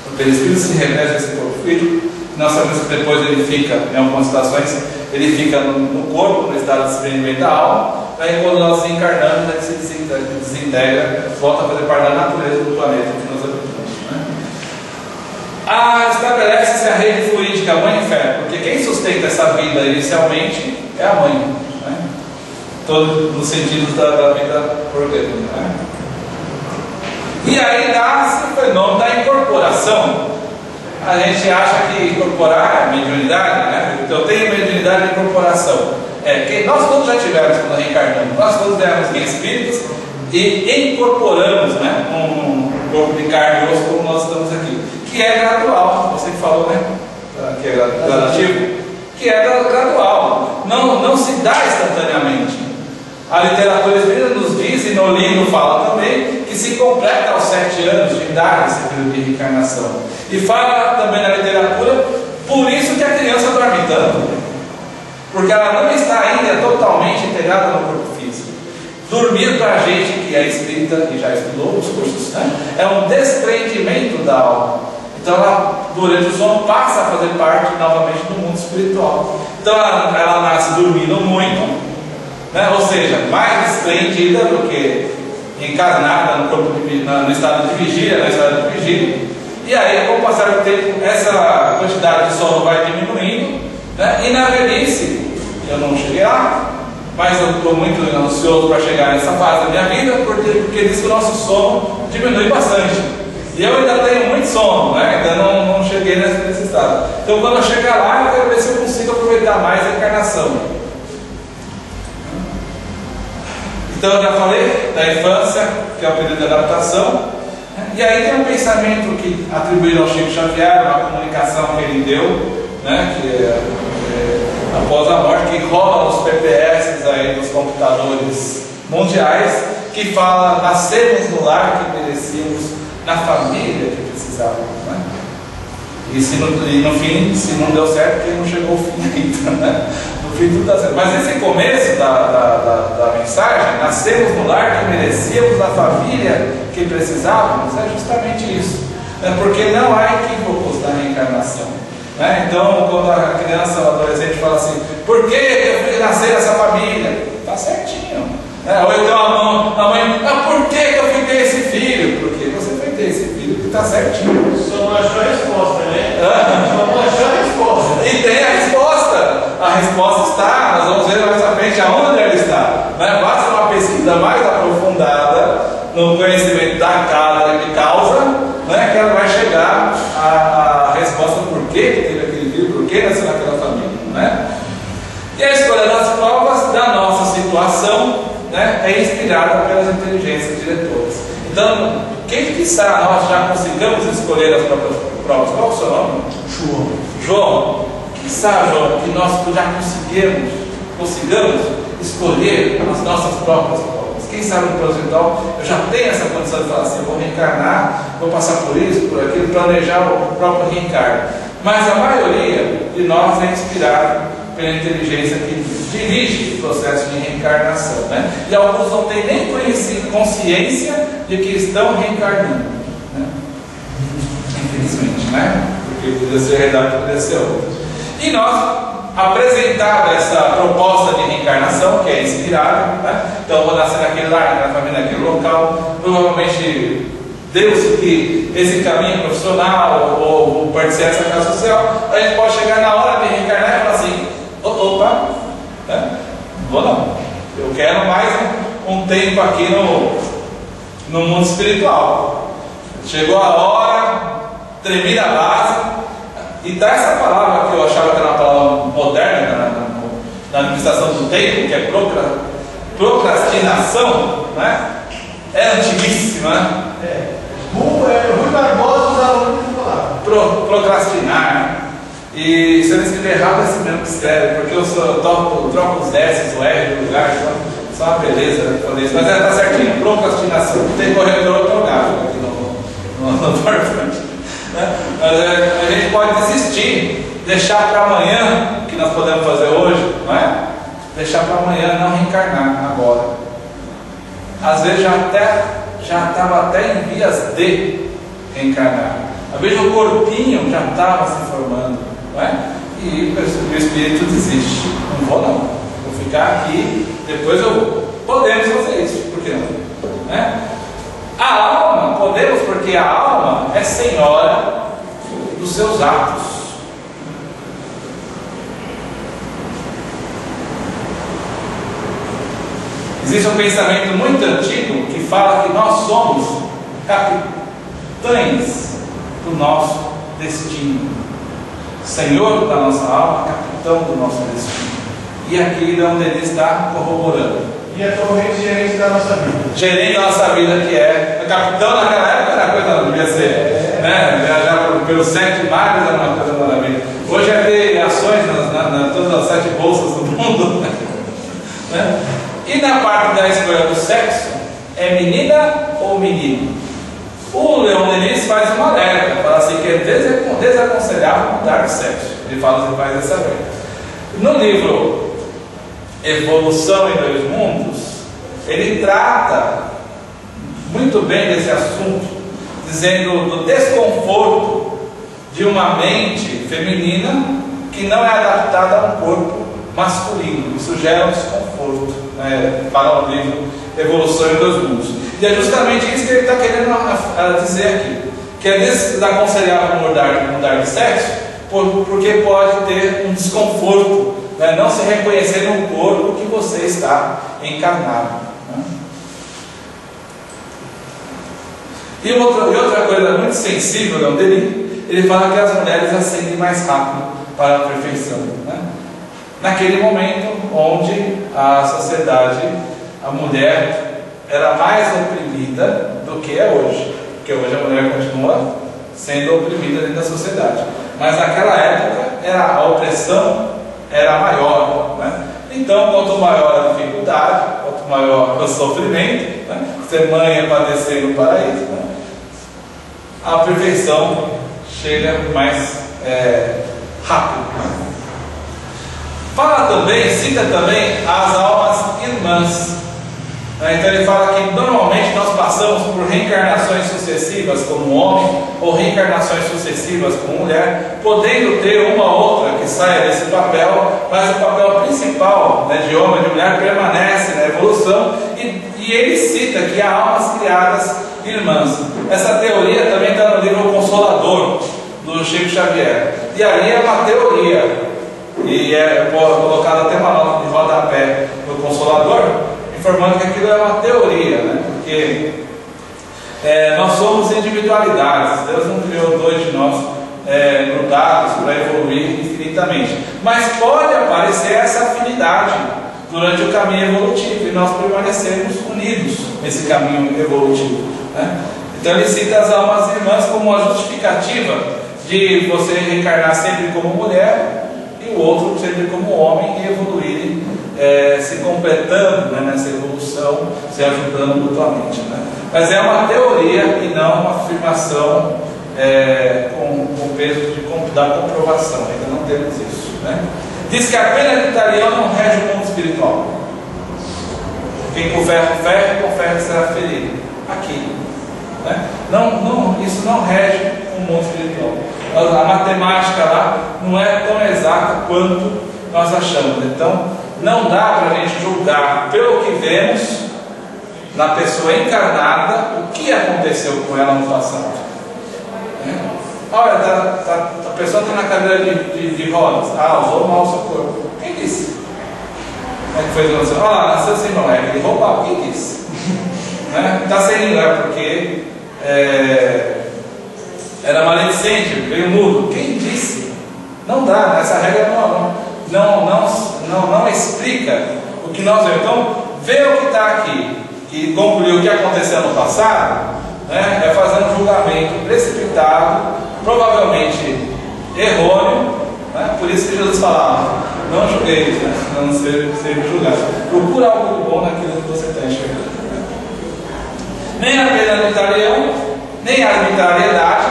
O perispírito se reveste esse corpo fluídico. Nós sabemos que depois ele fica, em algumas situações, ele fica no corpo, no estado de desprendimento da alma. Aí quando nós encarnamos, ele se desintegra, volta a fazer parte da natureza do planeta que nós habitamos, né? Estabelece-se a rede fluídica mãe e fé, porque quem sustenta essa vida inicialmente é a mãe, né? Todo no sentido da vida orgânica, né? E aí nasce o fenômeno da incorporação. A gente acha que incorporar é mediunidade, né? Eu tenho mediunidade de incorporação. Que nós todos já tivemos quando reencarnamos. Nós todos éramos espíritos e incorporamos, né, um corpo de carne e osso como nós estamos aqui. Que é gradual, você que falou, né? Que é gradativo. Que é gradual. Não se dá instantaneamente. A literatura espírita nos diz, e no livro fala também, que se completa aos 7 anos de idade esse período de reencarnação. E fala também na literatura, por isso que a criança dorme tanto, porque ela não está ainda totalmente integrada no corpo físico. Dormir para a gente que é espírita e já estudou os cursos, né, é um desprendimento da alma. Então ela, durante o sono, passa a fazer parte novamente do mundo espiritual. Então ela nasce dormindo muito, né? Ou seja, mais desprendida do que encarnada no corpo no estado de vigília, E aí, com o passar do tempo, essa quantidade de sono vai diminuindo, né? E na velhice, eu não cheguei lá, mas eu estou muito ansioso para chegar nessa fase da minha vida, porque diz que o nosso sono diminui bastante. E eu ainda tenho muito sono, né? Ainda não cheguei nesse estado. Então, quando eu chegar lá, eu quero ver se eu consigo aproveitar mais a encarnação. Então, eu já falei da infância, que é o período de adaptação. E aí tem um pensamento que atribuído ao Chico Xavier, uma comunicação que ele deu, né, após a morte, que rola nos PPS aí dos computadores mundiais, que fala: nascemos no lar que merecíamos, na família que precisávamos, né? E no fim, se não deu certo, porque não chegou ao fim ainda, né? No fim tudo dá certo. Mas esse começo da mensagem, nascemos no lar que merecíamos, na família que precisávamos, é justamente isso, né? Porque não há equívocos na reencarnação, né? Então, quando a criança ou adolescente fala assim: por que eu fui nascer nessa família? Está certinho, né? Ou então a mãe: por que eu fui ter esse filho? Porque você foi ter esse filho que está certinho. Só não achou a resposta, né? Só não achou a resposta. E tem a resposta. A resposta está, nós vamos ver mais à frente aonde ela está, né? Basta uma pesquisa mais aprofundada no conhecimento da causa, né, que ela vai chegar à resposta por que teve aquele filho, por que nasceu naquela família, né? E a escolha das provas da nossa situação, né, é inspirada pelas inteligências diretoras. Então, quem que será nós já consigamos escolher as próprias provas? Qual é o seu nome? João. Que será, João, que nós já consigamos escolher as nossas próprias provas? Quem sabe no projetal eu já tenho essa condição de falar assim: eu vou reencarnar, vou passar por isso, por aquilo, planejar o próprio reencarno. Mas a maioria de nós é inspirada pela inteligência que dirige o processo de reencarnação, né? E alguns não têm nem consciência de que estão reencarnando, né? Infelizmente, né? Porque poderia ser verdade, poderia ser outra. E nós, apresentada essa proposta de reencarnação, que é inspirada, né? Então eu vou nascer naquele lar, naquela família, naquele local, provavelmente Deus que esse caminho profissional ou participar dessa casa social, a gente pode chegar na hora de reencarnar e falar assim: opa, né? Vou não, eu quero mais um tempo aqui no mundo espiritual. Chegou a hora, tremi na base. E dá essa palavra que eu achava que era uma palavra moderna na administração do tempo, que é procrastinação, né? É antiguíssima, né? Rui Barbosa usava muito essa palavra. Procrastinar. E se eu escrever errado, é assim mesmo que escreve, porque eu troco os S, o R do lugar, só uma beleza, né, fazer isso. Mas está certinho, procrastinação. Tem corretor ortográfico aqui no PowerPoint. Né? Mas a gente pode desistir, deixar para amanhã o que nós podemos fazer hoje, não é? Deixar para amanhã, não reencarnar agora. Às vezes já estava até em vias de reencarnar. Às vezes o corpinho já estava se formando, não é? E o espírito desiste. Não vou não, vou ficar aqui, depois eu vou. Podemos fazer isso, por que não? Né? A alma, podemos, porque a alma é senhora dos seus atos. Existe um pensamento muito antigo que fala que nós somos capitães do nosso destino. Senhor da nossa alma, capitão do nosso destino. E aqui é onde ele está corroborando. E atualmente gerente da nossa vida. Gerente da nossa vida, que é o capitão naquela época, era coisa não devia ser, né? Viajar pelos 7 mares era uma coisa maravilhosa. Hoje é ter ações nas todas as 7 bolsas do mundo. Né? E na parte da escolha do sexo, é menina ou menino? O Leon Denis faz uma alerta, fala assim que é desaconselhável mudar de sexo. Ele fala assim, faz essa alerta. No livro Evolução em Dois Mundos, ele trata muito bem desse assunto, dizendo do desconforto de uma mente feminina que não é adaptada a um corpo masculino. Isso gera um desconforto, né? Para o livro Evolução em Dois Mundos. E é justamente isso que ele está querendo dizer aqui, que é desaconselhável mudar de sexo, porque pode ter um desconforto, né? Não se reconhecer no corpo que você está encarnado, né? E outra coisa muito sensível, Leon Denis, ele fala que as mulheres ascendem mais rápido para a perfeição, né? Naquele momento onde a sociedade, a mulher era mais oprimida do que é hoje, porque hoje a mulher continua sendo oprimida dentro da sociedade, mas naquela época a opressão era maior, né? Então, quanto maior a dificuldade, quanto maior o sofrimento, né? Ser mãe é padecer no paraíso, né? A perfeição chega mais rápido. Fala também, cita também as almas irmãs. Então ele fala que normalmente nós passamos por reencarnações sucessivas como homem ou reencarnações sucessivas como mulher, podendo ter uma ou outra que saia desse papel, mas o papel principal, né, de homem e de mulher permanece na evolução, e ele cita que há almas criadas irmãs. Essa teoria também está no livro Consolador, do Chico Xavier, e ali é uma teoria, e é colocado até uma nota de rodapé no Consolador, informando que aquilo é uma teoria, né? Porque nós somos individualidades. Deus não criou dois de nós grudados para evoluir infinitamente, mas pode aparecer essa afinidade durante o caminho evolutivo e nós permanecermos unidos nesse caminho evolutivo, né? Então ele cita as almas irmãs como uma justificativa de você reencarnar sempre como mulher e o outro sempre como homem e evoluírem, se completando, né, nessa evolução, se ajudando mutuamente, né? Mas é uma teoria e não uma afirmação com peso da comprovação. Ainda não temos isso, né? Diz que a pena de talião não rege o mundo espiritual. Quem com ferro ferro, com ferro será ferido. Aqui, né? Isso não rege o mundo espiritual. A matemática lá não é tão exata quanto nós achamos. Então não dá para a gente julgar pelo que vemos na pessoa encarnada o que aconteceu com ela no passado. Olha, a pessoa está na cadeira de rodas. Usou mal o seu corpo. Quem disse? Como é que foi que você? Olha lá, nasceu sem mão. Ele roubava. Quem disse? Está sem língua porque era maledicente, veio mudo. Quem disse? Não dá, essa regra não explica o que nós vemos. Então, ver o que está aqui e concluir o que aconteceu no passado, né, é fazer um julgamento precipitado, provavelmente errôneo, né? Por isso que Jesus falava: não julgueis, né? Não ser julgado. Procura algo bom naquilo que você está enxergando, né? Nem a pena de talião, nem a arbitrariedade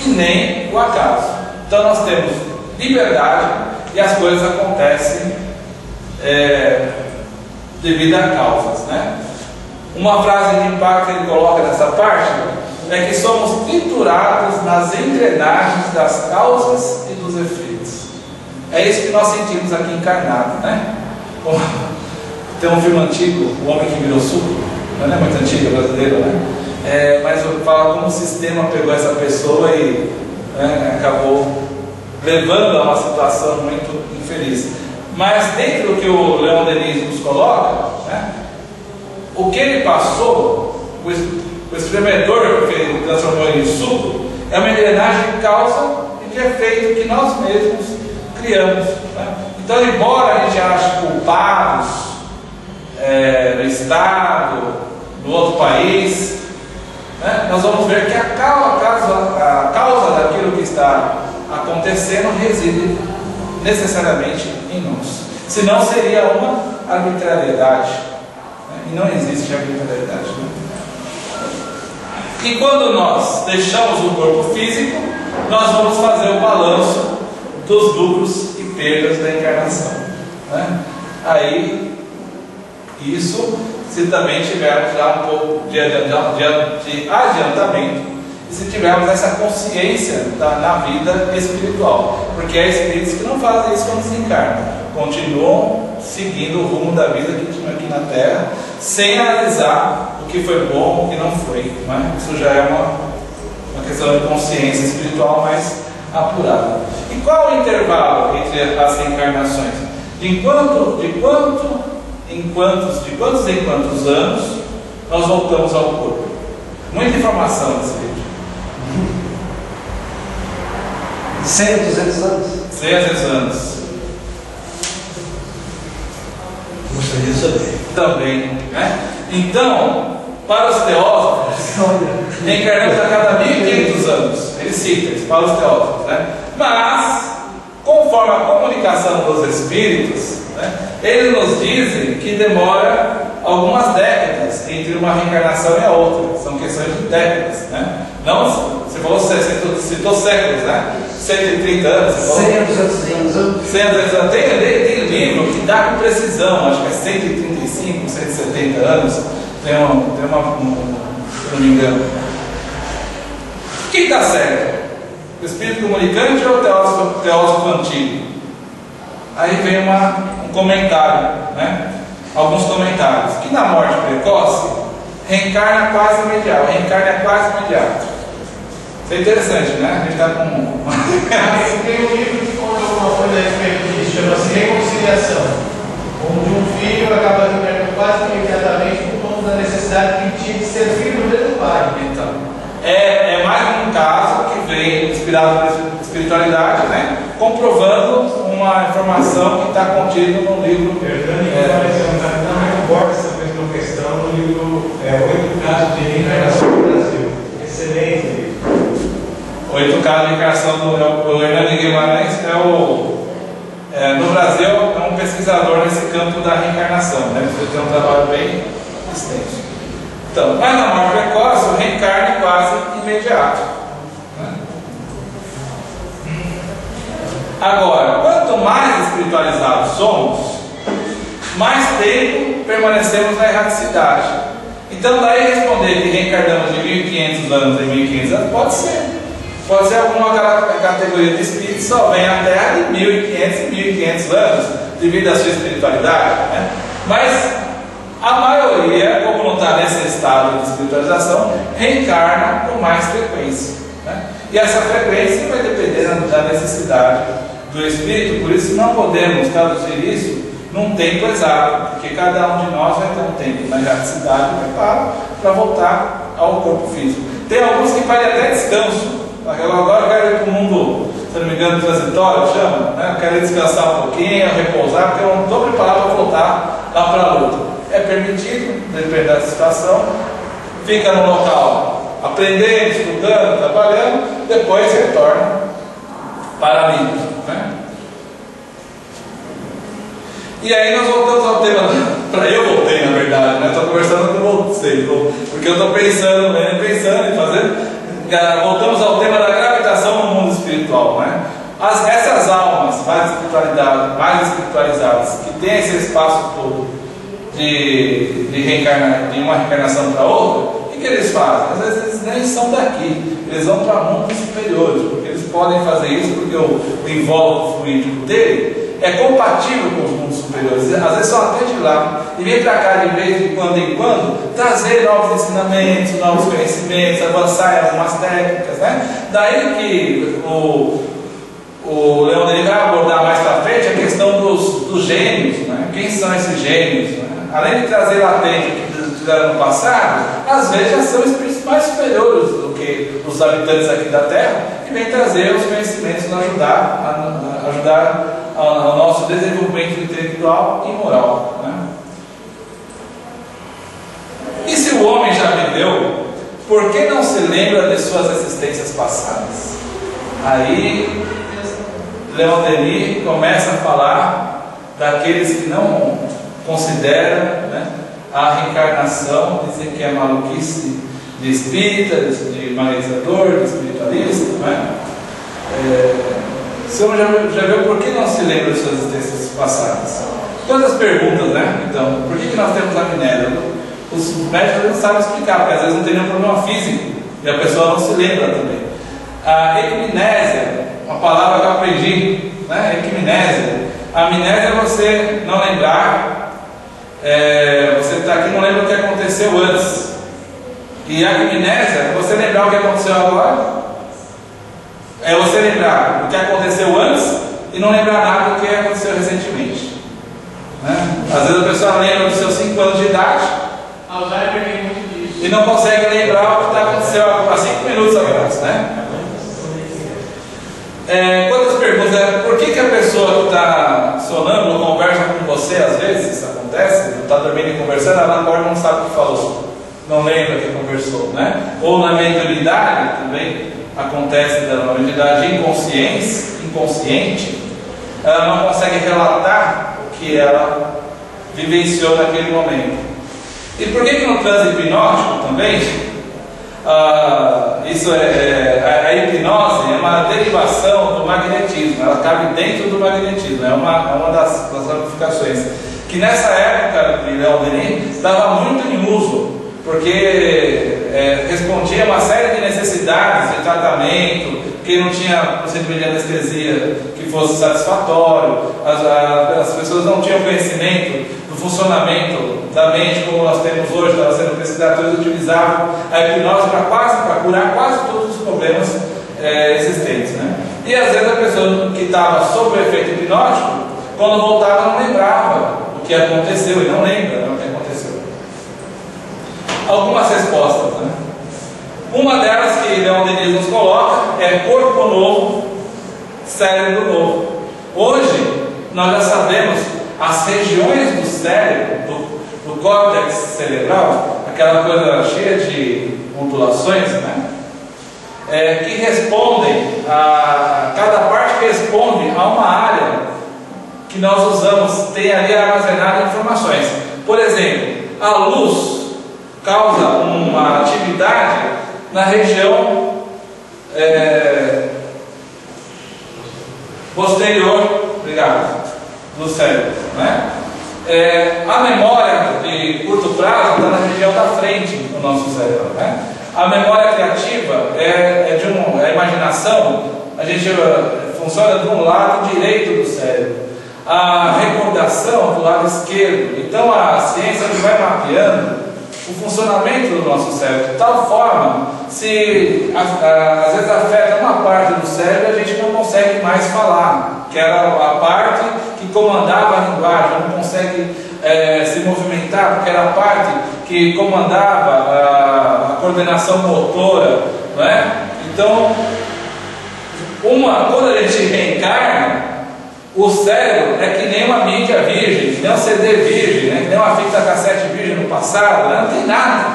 e nem o acaso. Então nós temos liberdade e as coisas acontecem devido a causas, né? Uma frase de impacto que ele coloca nessa parte é que somos triturados nas engrenagens das causas e dos efeitos. É isso que nós sentimos aqui encarnado, né? Tem um filme antigo, O Homem que Virou Suco, não é muito antigo, é brasileiro, né? Mas fala como o sistema pegou essa pessoa e acabou levando a uma situação muito infeliz. Mas dentro do que o Leon Denis nos coloca, né, o que ele passou, o espremedor que transformou em suco, é uma engrenagem de causa e de efeito que nós mesmos criamos. Né? Então, embora a gente ache culpados no Estado, no outro país, né, nós vamos ver que a causa daquilo que está acontecendo reside necessariamente em nós. Senão seria uma arbitrariedade. Né? E não existe arbitrariedade. Né? E quando nós deixamos o corpo físico, nós vamos fazer o balanço dos lucros e perdas da encarnação. Né? Aí, isso, se também tivermos já um pouco de adiantamento, e se tivermos essa consciência na vida espiritual, porque há espíritos que não fazem isso quando se encarnam, continuam seguindo o rumo da vida que tinham aqui na Terra, sem analisar o que foi bom, o que não foi. Né? Isso já é uma questão de consciência espiritual mais apurada. E qual o intervalo entre as reencarnações? De quantos em quantos anos nós voltamos ao corpo? Muita informação nesse vídeo. 100 a 200 anos. 100 a 200 anos. Gostaria de saber. Também, né? Então, para os teósofos, reencarnamos a cada 1500 anos. Ele cita isso para os teósofos, né? Mas, conforme a comunicação dos espíritos, né, eles nos dizem que demora algumas décadas entre uma reencarnação e a outra. São questões de décadas, né? Não, você falou, citou séculos, né? 130 anos. 100 a 200 anos. 100 a 200 anos. Tem livro que dá com precisão, acho que é 135, 170 anos. Tem uma, se não me engano. O que está certo? O espírito comunicante ou o teósofo antigo? Aí vem um comentário, né? Alguns comentários. Que na morte precoce, reencarna quase imediato. Isso é interessante, né? A gente está com... Tem um livro que conta alguma coisa a respeito disso, chama-se Reconciliação, onde um filho acaba reencarnando quase imediatamente por conta da necessidade que tinha de ser filho do mesmo pai. Então, é mais um caso que vem inspirado pela espiritualidade, né? Comprovando uma informação que está contida no livro. Não importa essa mesma questão no livro 8 casos de reencarnação no Brasil. Excelente livro. 8 casos de reencarnação do Hernani Guimarães no Brasil é um pesquisador nesse campo da reencarnação, né? Ele tem um trabalho bem extenso. Então, mas na morte precoce, o reencarne é quase imediato. Né? Agora, quanto mais espiritualizados somos, mais tempo permanecemos na erraticidade. Então, daí responder que reencarnamos de 1500 anos em 1500 anos, pode ser. Pode ser alguma categoria de espíritos que só vem à Terra de 1500 e 1500 anos, devido à sua espiritualidade. Né? Mas a maioria, como não está nesse estado de espiritualização, reencarna com mais frequência. Né? E essa frequência vai depender da necessidade do espírito, por isso não podemos traduzir isso num tempo exato, porque cada um de nós vai ter um tempo na erraticidade e preparo para voltar ao corpo físico. Tem alguns que fazem até descanso. Agora eu quero ir para o mundo, se não me engano, transitório, chama, né? Eu quero descansar um pouquinho, repousar, porque eu não estou preparado para voltar lá para a luta. É permitido, depende da situação, fica no local aprendendo, estudando, trabalhando, depois retorna para a vida. Né? E aí nós voltamos ao tema, eu voltei na verdade, né? Estou conversando com vocês, porque eu estou pensando em fazer. Voltamos ao tema da gravitação no mundo espiritual, né? Essas almas mais espiritualizadas, que têm esse espaço todo de uma reencarnação para outra, o que eles fazem? Às vezes eles nem são daqui, eles vão para mundos superiores, porque eles podem fazer isso porque o invólucro fluídico dele é compatível com os mundos superiores, às vezes são até de lá, e vem para cá de vez em quando trazer novos ensinamentos, novos conhecimentos, avançar em algumas técnicas, né? Daí que o Leonel vai abordar mais para frente a questão dos gênios, né? Quem são esses gênios? Né? Além de trazer latente que fizeram no passado, às vezes já são espíritos mais superiores do que os habitantes aqui da Terra, que vêm trazer os conhecimentos para ajudar ao nosso desenvolvimento intelectual e moral, né? E se o homem já viveu, por que não se lembra de suas existências passadas? Aí Leon Denis começa a falar daqueles que não consideram, né, a reencarnação, dizem que é maluquice de espírita, de magnetizador, de espiritualista, né? O senhor já viu por que não se lembra de suas existências passadas? Todas as perguntas, né? Então, por que nós temos amnésia? Os médicos não sabem explicar, porque às vezes não tem nenhum problema físico e a pessoa não se lembra também. A equimnésia, uma palavra que eu aprendi, né? Equimnésia. A amnésia é você não lembrar, você está aqui e não lembra o que aconteceu antes. E a equimnésia é você lembrar o que aconteceu agora, é você lembrar o que aconteceu antes e não lembrar nada do que aconteceu recentemente, né? Às vezes a pessoa lembra dos seus 5 anos de idade e não consegue lembrar o que aconteceu há 5 minutos atrás, né? Quantas perguntas? Por que a pessoa que está sonâmbula conversa com você, às vezes isso acontece, está dormindo e conversando, ela acorda e não sabe o que falou, não lembra o que conversou, né? Ou na mediunidade também acontece, na mediunidade inconsciente, ela não consegue relatar o que ela vivenciou naquele momento. E por que no transe hipnótico também, a hipnose é uma derivação do magnetismo, ela cabe dentro do magnetismo, é uma das ramificações, que nessa época de Leon Denis estava muito em uso, porque respondia a uma série de necessidades de tratamento, que não tinha procedimento de anestesia que fosse satisfatório, as pessoas não tinham conhecimento do funcionamento da mente como nós temos hoje, estava sendo pesquisado, eles utilizavam a hipnose para curar quase todos os problemas existentes, né? E às vezes a pessoa que estava sob o efeito hipnótico, quando voltava não lembrava o que aconteceu, e não lembra, né, o que aconteceu. Algumas respostas, né? Uma delas que Leon Denis nos coloca é corpo novo, cérebro novo. Hoje nós já sabemos as regiões do cérebro, do córtex cerebral, aquela coisa cheia de ondulações, né? Que respondem cada parte responde a uma área que nós usamos, tem ali armazenado informações. Por exemplo, a luz causa uma atividade na região posterior, do cérebro, né? A memória de curto prazo está na região da frente do nosso cérebro, né? A memória criativa a imaginação, a gente funciona do lado direito do cérebro. A recordação do lado esquerdo. Então a ciência vai mapeando o funcionamento do nosso cérebro de tal forma, se às vezes afeta uma parte do cérebro, a gente não consegue mais falar, que era a parte que comandava a linguagem, não consegue se movimentar, porque era a parte que comandava a coordenação motora, não é? Então, quando a gente reencarna, o cérebro é que nem uma mídia virgem, que nem um CD virgem, né? Que nem uma fita cassete virgem no passado, né? Não tem nada,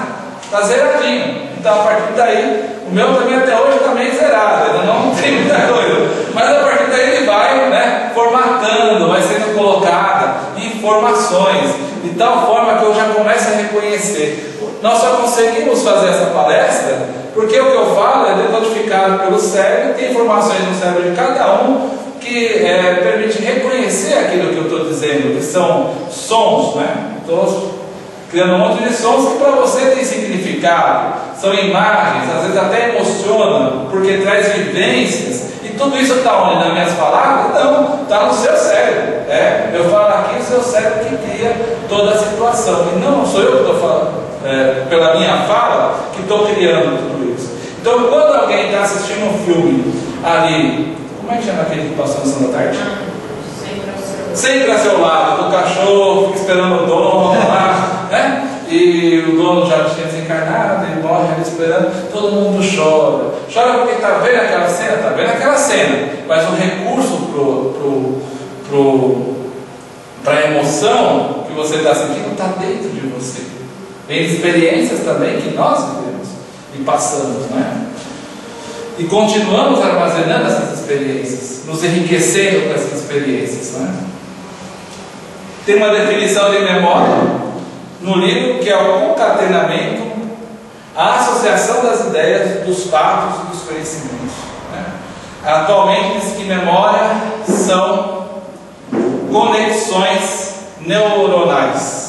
está zeradinho. Então a partir daí, o meu também até hoje está meio zerado, ainda não tem muita coisa, mas a partir daí ele vai, né, formatando, vai sendo colocada informações, de tal forma que eu já começo a reconhecer. Nós só conseguimos fazer essa palestra porque o que eu falo é decodificado pelo cérebro, tem informações no cérebro de cada um que permite reconhecer aquilo que eu estou dizendo, que são sons, né? Estou criando um monte de sons que para você tem significado, são imagens, às vezes até emocionam, porque traz vivências, e tudo isso está onde? Nas minhas palavras? Não, está no seu cérebro. Eu falo aqui, o seu cérebro que cria toda a situação, e não sou eu que estou falando, pela minha fala, que estou criando tudo isso. Então, quando alguém está assistindo um filme ali, como é que chama aquele que passou na Sessão da Tarde? Sempre a seu lado, do cachorro, fica esperando o dono lá, né? E o dono já tinha desencarnado, ele morre ali esperando, todo mundo chora. Chora porque está vendo aquela cena? Está vendo aquela cena, mas o recurso para a emoção que você está sentindo está dentro de você. Tem experiências também que nós vivemos e passamos, não é? E continuamos armazenando essas experiências, nos enriquecendo com essas experiências, não é? Tem uma definição de memória no livro que é o concatenamento, a associação das ideias, dos fatos e dos conhecimentos, né? Atualmente diz que memória são conexões neuronais.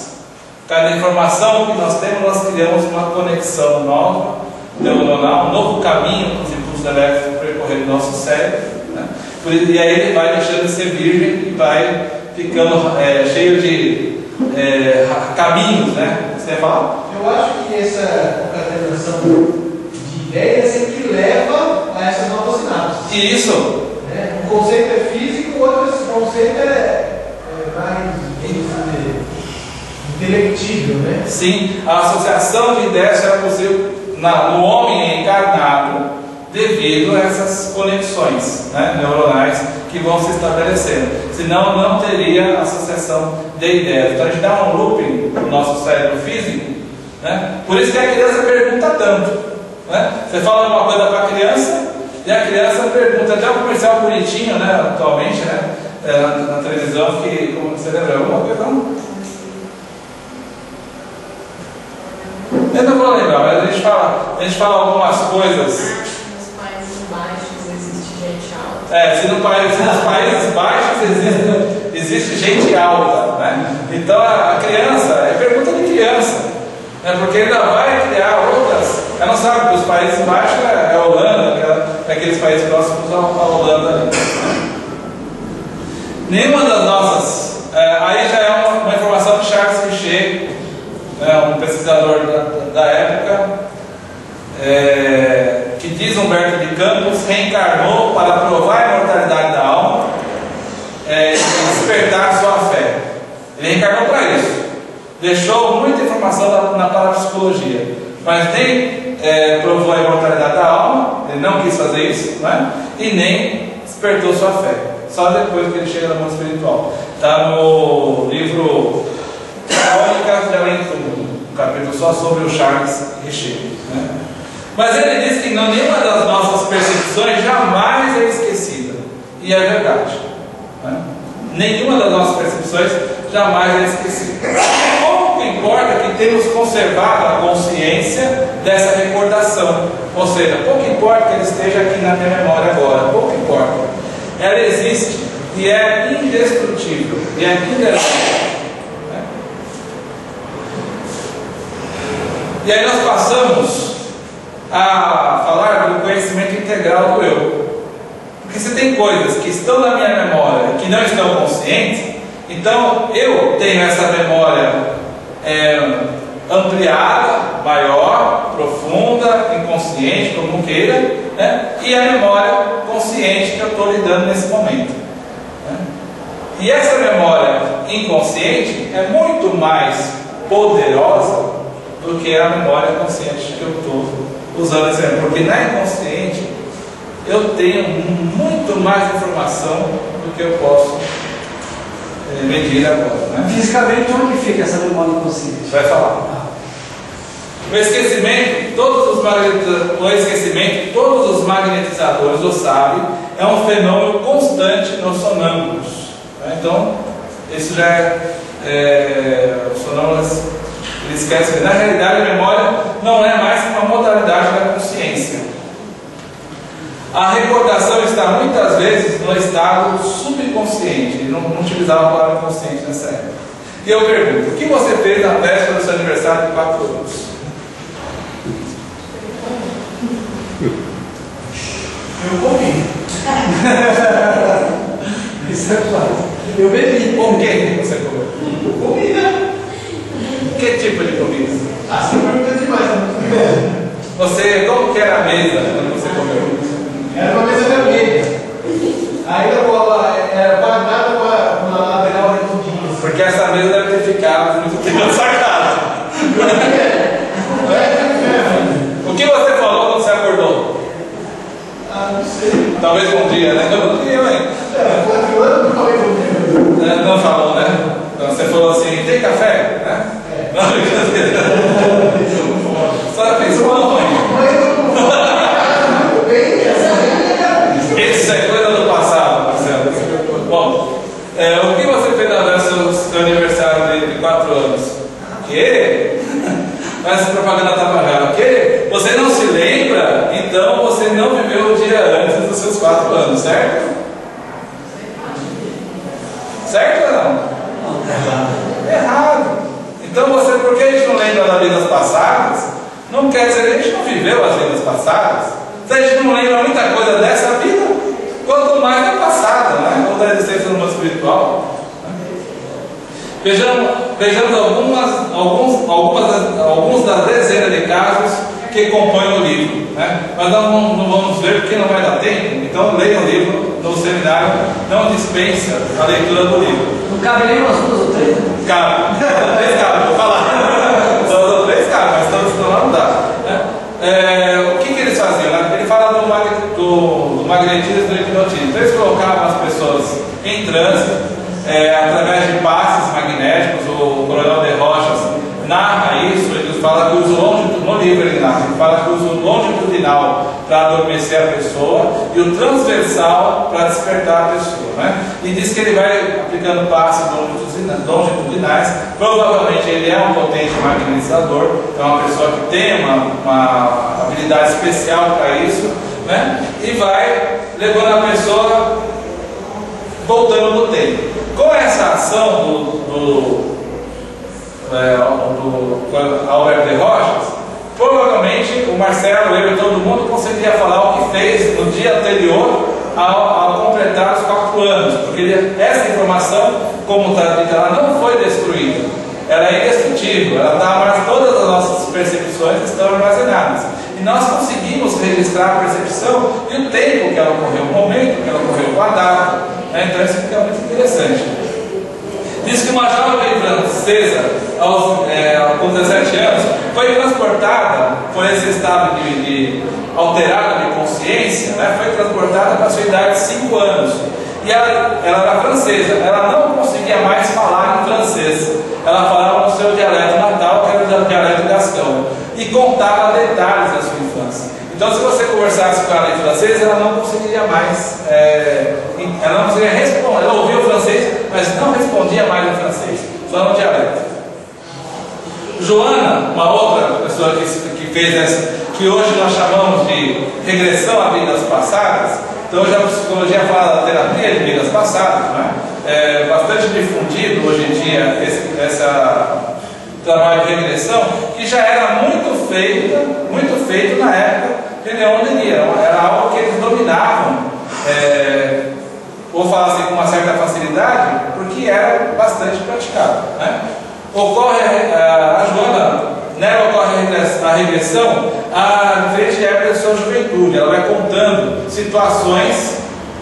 Cada informação que nós temos, nós criamos uma conexão nova, neuronal, um novo caminho para os impulsos elétricos percorrer o nosso cérebro, né? E aí ele vai deixando de ser virgem e vai ficando cheio de caminhos, né? Você ia falar? Eu acho que essa concatenação de ideias sempre leva a essas novas sinapses. Isso. Um conceito é físico, outro conceito é mais intelectível, né? Sim, a associação de ideias era possível no homem encarnado devido a essas conexões, né, neuronais que vão se estabelecendo. Senão não teria associação de ideias. Então a gente dá um looping no nosso cérebro físico, né? Por isso que a criança pergunta tanto, né? Você fala uma coisa para a criança e a criança pergunta. Até um comercial bonitinho, né, atualmente, né, na televisão, que, como você lembra, alguma coisa? Não? Eu não vou lembrar, mas a gente fala algumas coisas. Nos países baixos existe gente alta. Se nos países baixos existe gente alta, né? Então a criança, é pergunta de criança, né? Porque ainda vai criar outras. Ela não sabe que os países baixos é a Holanda, aqueles países próximos à Holanda ali. Nenhuma das nossas. Aí já é uma informação de Charles Richer, um pesquisador da época, que diz Humberto de Campos reencarnou para provar a imortalidade da alma e despertar sua fé. Ele reencarnou para isso. Deixou muita informação na parapsicologia, mas nem provou a imortalidade da alma, ele não quis fazer isso, né? E nem despertou sua fé. Só depois que ele chega no mundo espiritual. Está no livro Crônicas de Além do Túmulo, um capítulo só sobre o Charles Richer, né? Mas ele diz que nenhuma das nossas percepções jamais é esquecida. E é verdade, né? Nenhuma das nossas percepções jamais é esquecida. Pouco importa que temos conservado a consciência dessa recordação. Ou seja, pouco importa que ela esteja aqui na minha memória agora. Pouco importa. Ela existe e é indestrutível. E é indestrutível. E aí nós passamos a falar do conhecimento integral do eu. Porque se tem coisas que estão na minha memória que não estão conscientes, então eu tenho essa memória ampliada, maior, profunda, inconsciente, como queira, né? E a memória consciente que eu estou lidando nesse momento, né? E essa memória inconsciente é muito mais poderosa do que a memória consciente que eu estou usando esse exemplo, porque na inconsciente eu tenho muito mais informação do que eu posso medir agora, né? Fisicamente, onde fica essa memória inconsciente? Vai falar. O esquecimento, todos os magnetizadores o sabem, é um fenômeno constante nos sonâmbulos, né? Então, isso já os sonâmbulos eles esquecem. Na realidade, a memória não é mais uma modalidade da consciência. A recordação está muitas vezes no estado subconsciente. Ele não utilizava a palavra consciente nessa época. E eu pergunto: o que você fez na véspera do seu aniversário de 4 anos? Eu comi. Isso é claro. Eu bebi. Com quem você comeu? Comida. Que tipo de comida? Você pergunta demais, né? Você, como que era a mesa quando você comeu? Era uma mesa vermelha. Aí era quadrada com uma lateral redondinha. Porque essa mesa deve ter ficado muito tempo na sua casa. Talvez bom dia, né? Bom dia, mãe. 4 anos não falei bom dia. Não falou, né? Então você falou assim, tem café? Né? Não, brincadeira. Só fez pão, mãe. Isso é coisa do passado, Marcelo. Bom, o que você fez na seu aniversário de 4 anos? Que? Mas a propaganda estava errada. Que? Você não se lembra? Então você não viveu o dia antes dos seus 4 anos, certo? Certo ou não? Errado. Então porque a gente não lembra das vidas passadas, não quer dizer que a gente não viveu as vidas passadas. Se a gente não lembra muita coisa dessa vida, quanto mais da passada, né? Ou da existência do mundo espiritual. Vejamos alguns das dezenas de casos que compõem o livro, né? Mas nós não vamos ver porque não vai dar tempo. Então leia o livro no seminário, não dispensa a leitura do livro. Não cabe nem umas 2 ou 3? Cabe, 3 cabe, vou falar. 2 ou 3 cabe, mas todos estão lá não dá. Né? O que eles faziam? Né? Ele fala do magnetismo e do hipnotismo. Então eles colocavam as pessoas em transe, através de passes magnéticos. O Coronel de Rochas narra isso. Ele fala que usa no livro ele narra, ele fala que usa o longitudinal para adormecer a pessoa e o transversal para despertar a pessoa, né? E diz que ele vai aplicando passes longitudinais. Provavelmente ele é um potente magnetizador, é uma pessoa que tem uma habilidade especial para isso, né? E vai levando a pessoa voltando no tempo. Com essa ação do Alberto de Rochas, provavelmente o Marcelo, eu e todo mundo conseguiria falar o que fez no dia anterior ao completar os 4 anos, porque essa informação, como está dita, ela não foi destruída, ela é indestrutível, ela está, todas as nossas percepções estão armazenadas. E nós conseguimos registrar a percepção e o tempo que ela ocorreu, o momento que ela ocorreu, com a data. Então isso fica muito interessante. Diz que uma jovem francesa, com 17 anos, foi transportada por esse estado alterado de consciência, né? Foi transportada para a sua idade de 5 anos. E ela era francesa, ela não conseguia mais falar em francês. Ela falava no seu dialeto natal, que era o dialeto gascão, e contava detalhes da sua infância. Então, se você conversasse com ela em francês, ela não conseguiria mais, ela não conseguiria responder. Ela ouvia o francês, mas não respondia mais em francês, só no dialeto. Joana, uma outra pessoa que fez essa, que hoje nós chamamos de regressão a vidas passadas. Então, hoje a psicologia fala da terapia de vidas passadas, né? É bastante difundido hoje em dia esse trabalho de regressão, que já era muito feito na época de Leon Denis. Era algo que eles dominavam, vou falar assim com uma certa facilidade, porque era bastante praticado, né? Ocorre a Joana, nela ocorre a regressão a diferente época da sua juventude. Ela vai contando situações,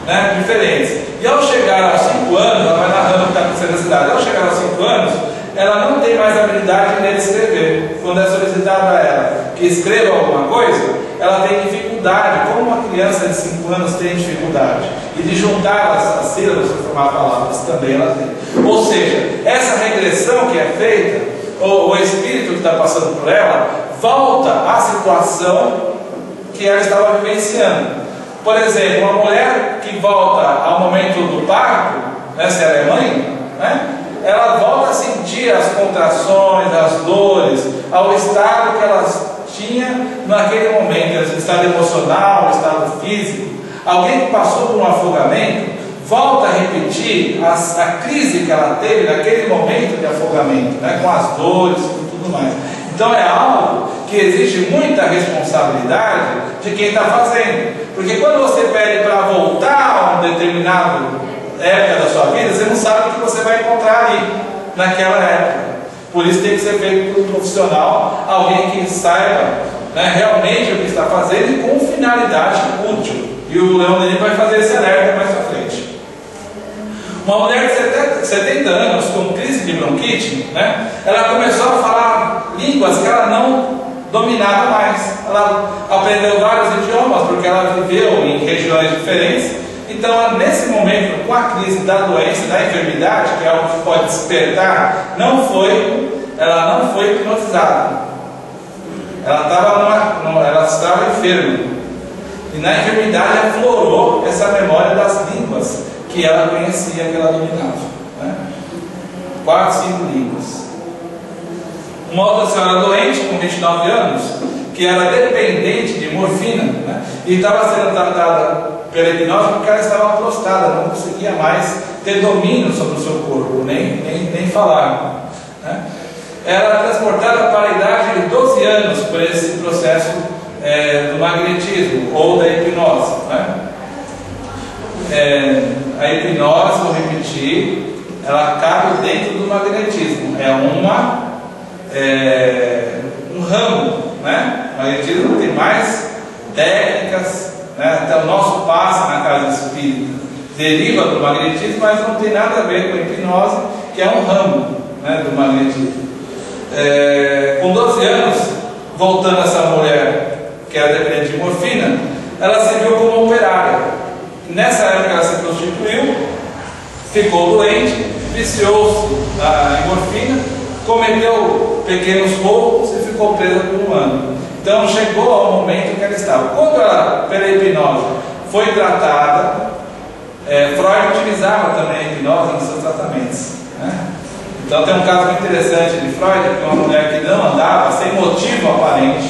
né, diferentes. E ao chegar aos 5 anos, ela vai narrando o que está acontecendo na cidade. Ao chegar aos 5 anos, ela não tem mais habilidade de escrever. Quando é solicitado a ela que escreva alguma coisa, ela tem dificuldade, como uma criança de 5 anos tem dificuldade, e de juntar as sílabas para formar palavras também ela tem. Ou seja, essa regressão que é feita, o espírito que está passando por ela, volta à situação que ela estava vivenciando. Por exemplo, uma mulher que volta ao momento do parto, né, se ela é mãe, né, ela volta a sentir as contrações, as dores, ao estado que ela tinha naquele momento, estado emocional, estado físico. Alguém que passou por um afogamento volta a repetir a crise que ela teve naquele momento de afogamento, né, com as dores e tudo mais. Então é algo que exige muita responsabilidade de quem está fazendo, porque quando você pede para voltar a um determinado época da sua vida, você não sabe o que você vai encontrar ali naquela época. Por isso tem que ser feito por um profissional, alguém que saiba, né, realmente o que está fazendo e com finalidade útil. E o Leon Denis vai fazer esse alerta mais para frente. Uma mulher de 70 anos com crise de bronquite, né, ela começou a falar línguas que ela não dominava mais. Ela aprendeu vários idiomas porque ela viveu em regiões regiões diferentes. Então, nesse momento, com a crise da doença, da enfermidade, que é algo que pode despertar, ela não foi hipnotizada. Ela estava enferma. E na enfermidade aflorou essa memória das línguas que ela conhecia, que ela dominava, né? 4, 5 línguas. Uma outra senhora doente, com 29 anos, que era dependente de morfina, né? E estava sendo tratada pela hipnose porque ela estava prostrada, não conseguia mais ter domínio sobre o seu corpo, nem falar, né? Ela era transportada para a idade de 12 anos por esse processo do magnetismo ou da hipnose, né? A hipnose, vou repetir, ela cabe dentro do magnetismo. É um ramo, né? O magnetismo tem mais técnicas, né? Até o nosso passe na casa espírita deriva do magnetismo, mas não tem nada a ver com a hipnose, que é um ramo, né, do magnetismo. Com 12 anos, voltando essa mulher que era dependente de morfina, ela se viu como operária. Nessa época ela se prostituiu, ficou doente, viciou-se em morfina, cometeu pequenos roubos e ficou presa por 1 ano. Então chegou ao momento que ela estava. Quando ela, pela hipnose, foi tratada, Freud utilizava também a hipnose nos seus tratamentos, né? Então tem um caso muito interessante de Freud, que é uma mulher que não andava, sem motivo aparente,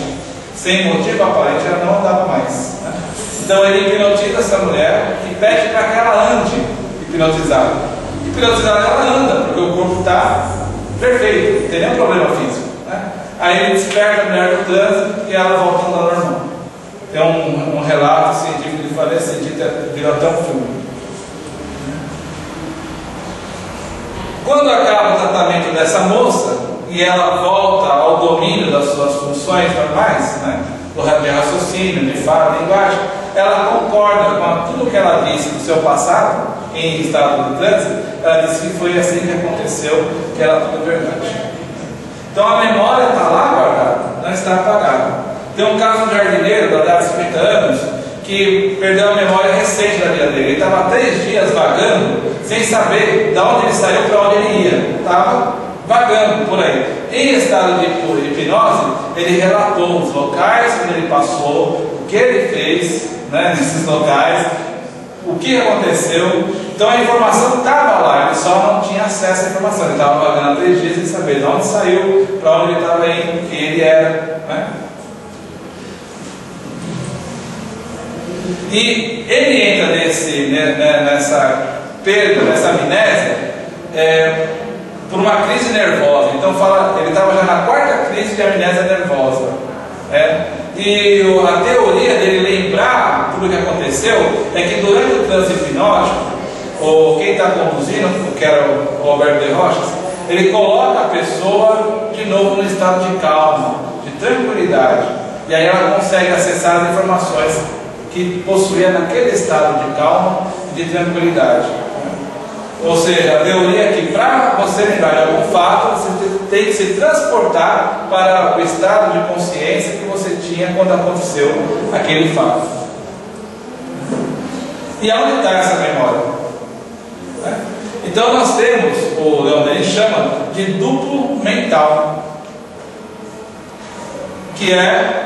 ela não andava mais, né? Então ele hipnotiza essa mulher e pede para que ela ande hipnotizada. Hipnotizada ela anda, porque o corpo está perfeito, não tem nenhum problema físico, né? Aí ele desperta a mulher do trânsito e ela volta a andar normal. Tem um relato científico de falecimento, virou até um filme. Quando acaba o tratamento dessa moça e ela volta ao domínio das suas funções normais, né, de raciocínio, de fala, de linguagem, ela concorda com tudo que ela disse do seu passado, em estado de trânsito. Ela disse que foi assim que aconteceu, que era tudo verdade. Então a memória está lá guardada, não está apagada. Tem um caso de um jardineiro da idade de 50 anos que perdeu a memória recente da vida dele. Ele estava 3 dias vagando, sem saber de onde ele saiu, para onde ele ia. Estava vagando por aí. Em estado de hipnose, ele relatou os locais onde ele passou, o que ele fez, né, nesses locais, o que aconteceu. Então a informação estava lá, ele só não tinha acesso à informação. Ele estava vagando 3 dias sem saber de onde saiu, para onde ele estava indo, quem ele era, né? E ele entra nessa perda, nessa amnésia, por uma crise nervosa. Então ele estava já na 4ª crise de amnésia nervosa. E a teoria dele lembrar tudo o que aconteceu é que durante o transe hipnótico, quem está conduzindo, que era o Alberto de Rochas, ele coloca a pessoa de novo no estado de calma, de tranquilidade. E aí ela consegue acessar as informações que possuía naquele estado de calma e de tranquilidade. Ou seja, a teoria é que para você lembrar de algum fato, você tem que se transportar para o estado de consciência que você tinha quando aconteceu aquele fato. E aonde está essa memória? Então nós temos, o Leonel chama de duplo mental, que é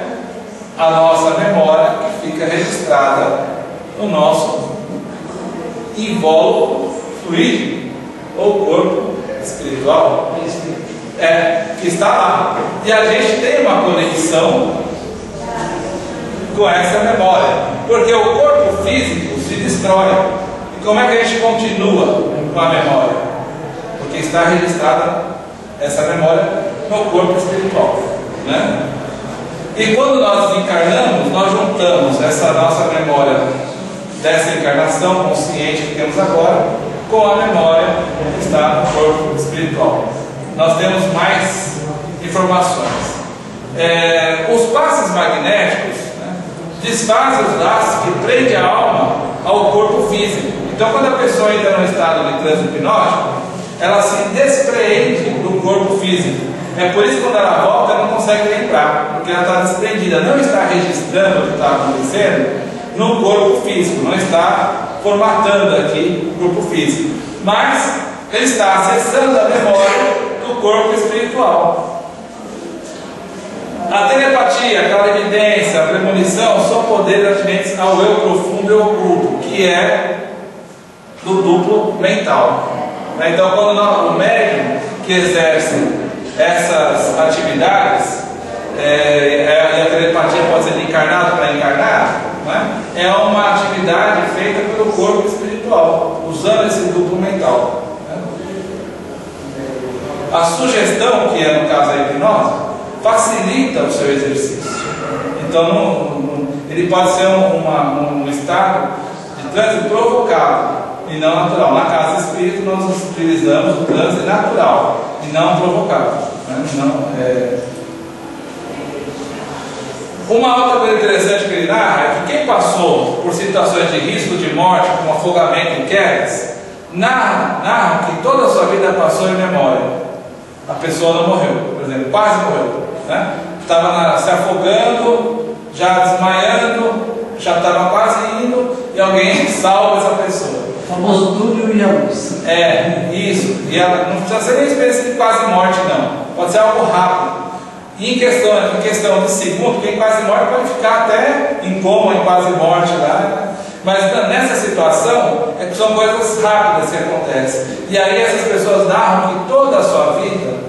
a nossa memória que fica registrada no nosso invólucro fluídico ou corpo espiritual, que está lá. E a gente tem uma conexão com essa memória, porque o corpo físico se destrói. E como é que a gente continua com a memória? Porque está registrada essa memória no corpo espiritual, né? E quando nós encarnamos, nós juntamos essa nossa memória dessa encarnação consciente que temos agora com a memória que está no corpo espiritual. Nós temos mais informações. Os passes magnéticos, né, desfazem os laços que prendem a alma ao corpo físico. Então, quando a pessoa entra no estado de transe hipnótico, ela se despreende do corpo físico. É por isso que quando ela volta, ela não consegue lembrar, porque ela está desprendida, não está registrando o que está acontecendo no corpo físico, não está formatando aqui o corpo físico, mas ele está acessando a memória do corpo espiritual. A telepatia, a clarividência, a premonição são poderes atinentes ao eu profundo e oculto, que é do duplo mental. Então, quando o médium que exerce essas atividades, e a telepatia pode ser de encarnado para encarnar, né? É uma atividade feita pelo corpo espiritual, usando esse duplo mental. A sugestão, que é no caso a hipnose, facilita o seu exercício. Então ele pode ser um estado de transe provocado e não natural. Na casa espírita nós utilizamos o transe natural e não provocado, né? Uma outra coisa interessante que ele narra é que quem passou por situações de risco de morte, como afogamento e quedas, narra que toda a sua vida passou em memória. A pessoa não morreu, por exemplo, quase morreu, né? Estava se afogando, já desmaiando, já estava quase indo, e alguém salva essa pessoa. O famoso túnel e a luz. Isso. E ela não precisa ser nem experiência de quase morte, não. Pode ser algo rápido. E em questão de segundo, quem quase morre pode ficar até em coma, em quase morte lá. Mas nessa situação, é que são coisas rápidas que acontecem. E aí essas pessoas narram que toda a sua vida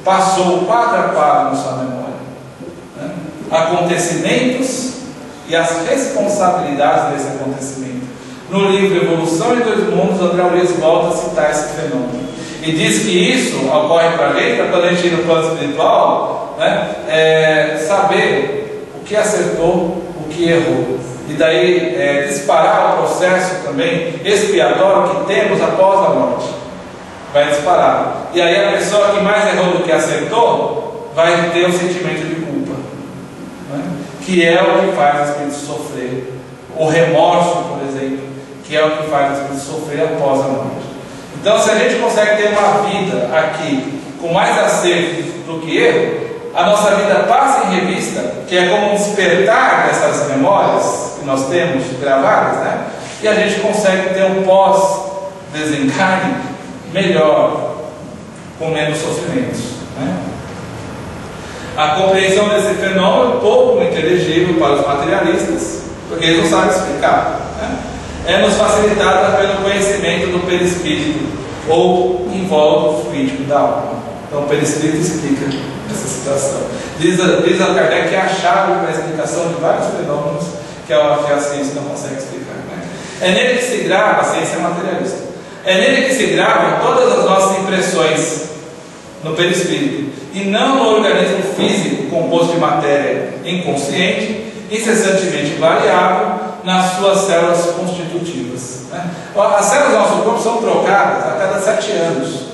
passou quadro a quadro na sua memória, né? Acontecimentos e as responsabilidades desse acontecimento. No livro Evolução em Dois Mundos, André Luiz volta a citar esse fenômeno. E diz que isso ocorre para a gente, quando a gente ir no plano espiritual, né? Saber o que acertou, o que errou. E daí disparar o processo também expiatório que temos após a morte. Vai disparar. E aí a pessoa que mais errou do que acertou vai ter um sentimento de culpa, né? Que é o que faz o espírito sofrer. O remorso, por exemplo, que é o que faz o espírito sofrer após a morte. Então, se a gente consegue ter uma vida aqui com mais acerto do que erro, a nossa vida passa em revista, que é como um despertar dessas memórias que nós temos gravadas, né? E a gente consegue ter um pós-desencarne melhor, com menos sofrimentos, né? A compreensão desse fenômeno é pouco inteligível para os materialistas, porque eles não sabem explicar, né? É nos facilitada pelo conhecimento do perispírito ou invólucro fluídico da alma. Então o perispírito explica essa situação. Diz a Kardec que é a chave para a explicação de vários fenômenos que a ciência não consegue explicar, né? É nele que se grava, a ciência materialista, é nele que se gravam todas as nossas impressões no perispírito, e não no organismo físico composto de matéria inconsciente, incessantemente variável nas suas células constitutivas, né? As células do nosso corpo são trocadas a cada 7 anos.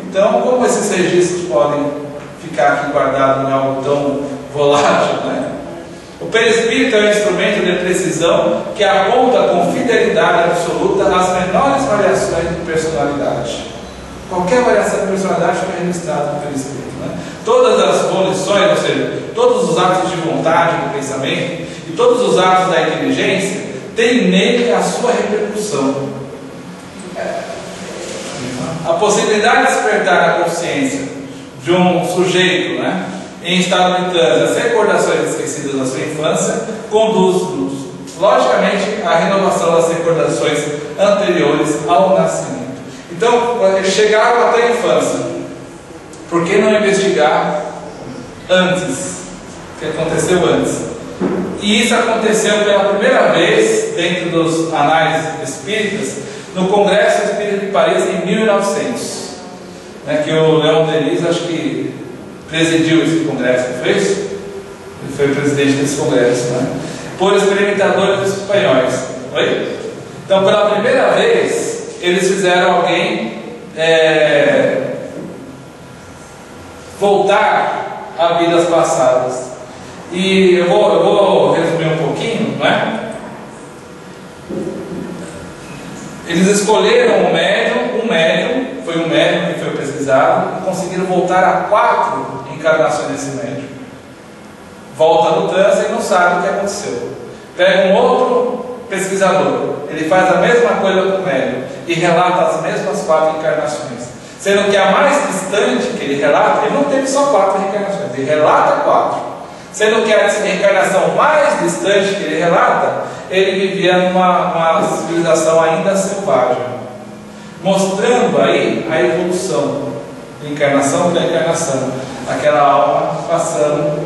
Então, como esses registros podem ficar aqui guardados em algo tão volátil, né? O perispírito é um instrumento de precisão que aponta com fidelidade absoluta as menores variações de personalidade. Qualquer variação de personalidade fica registrada no perispírito, né? Todas as volições, ou seja, todos os atos de vontade do pensamento e todos os atos da inteligência têm nele a sua repercussão. A possibilidade de despertar a consciência de um sujeito, né, em estado de transe, as recordações esquecidas da sua infância, conduz-nos, logicamente, à renovação das recordações anteriores ao nascimento. Então, eles chegaram até a infância. Por que não investigar antes? O que aconteceu antes? E isso aconteceu pela primeira vez dentro dos análises espíritas no Congresso Espírita de Paris em 1900, né, que o Leon Denis, acho que presidiu esse congresso, não foi isso? Ele foi o presidente desse congresso, né? Por experimentadores espanhóis. Oi? Então, pela primeira vez, eles fizeram alguém voltar a vidas passadas. E eu vou resumir um pouquinho, não é? Eles escolheram um médium, foi um médium que foi pesquisado, e conseguiram voltar a 4 encarnações desse médium. Volta no trânsito e não sabe o que aconteceu. Pega um outro pesquisador, ele faz a mesma coisa com o Hélio e relata as mesmas 4 encarnações, sendo que a mais distante que ele relata, ele não teve só 4 reencarnações, ele relata 4, sendo que a reencarnação mais distante que ele relata, ele vivia numa civilização ainda selvagem, mostrando aí a evolução, encarnação da encarnação, aquela alma passando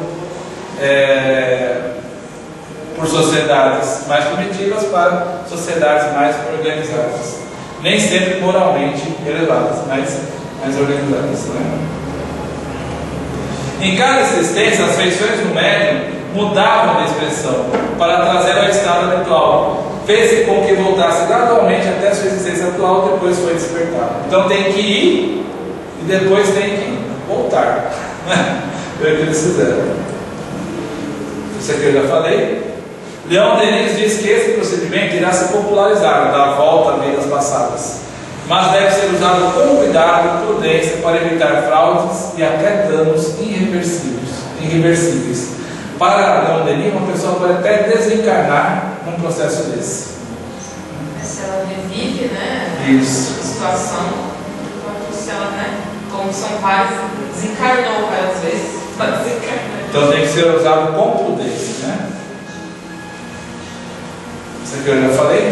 por sociedades mais primitivas para sociedades mais organizadas, nem sempre moralmente elevadas, mas mais organizadas, né? Em cada existência, as feições do médium mudavam de expressão para trazer ao estado atual, fez com que voltasse gradualmente até a sua existência atual, depois foi despertado. Então tem que ir e depois tem que voltar. Foi o que eles fizeram. Isso aqui eu já falei. Leon Denis diz que esse procedimento irá se popularizar, dar volta a vidas passadas, mas deve ser usado com cuidado e prudência para evitar fraudes e até danos irreversíveis. Para Leon Denis, uma pessoa pode até desencarnar num processo desse. Se ela revive, né? Isso. A situação, se ela, né? Como são vários, desencarnou várias vezes. Então tem que ser usado com prudência, né? Isso aqui eu já falei.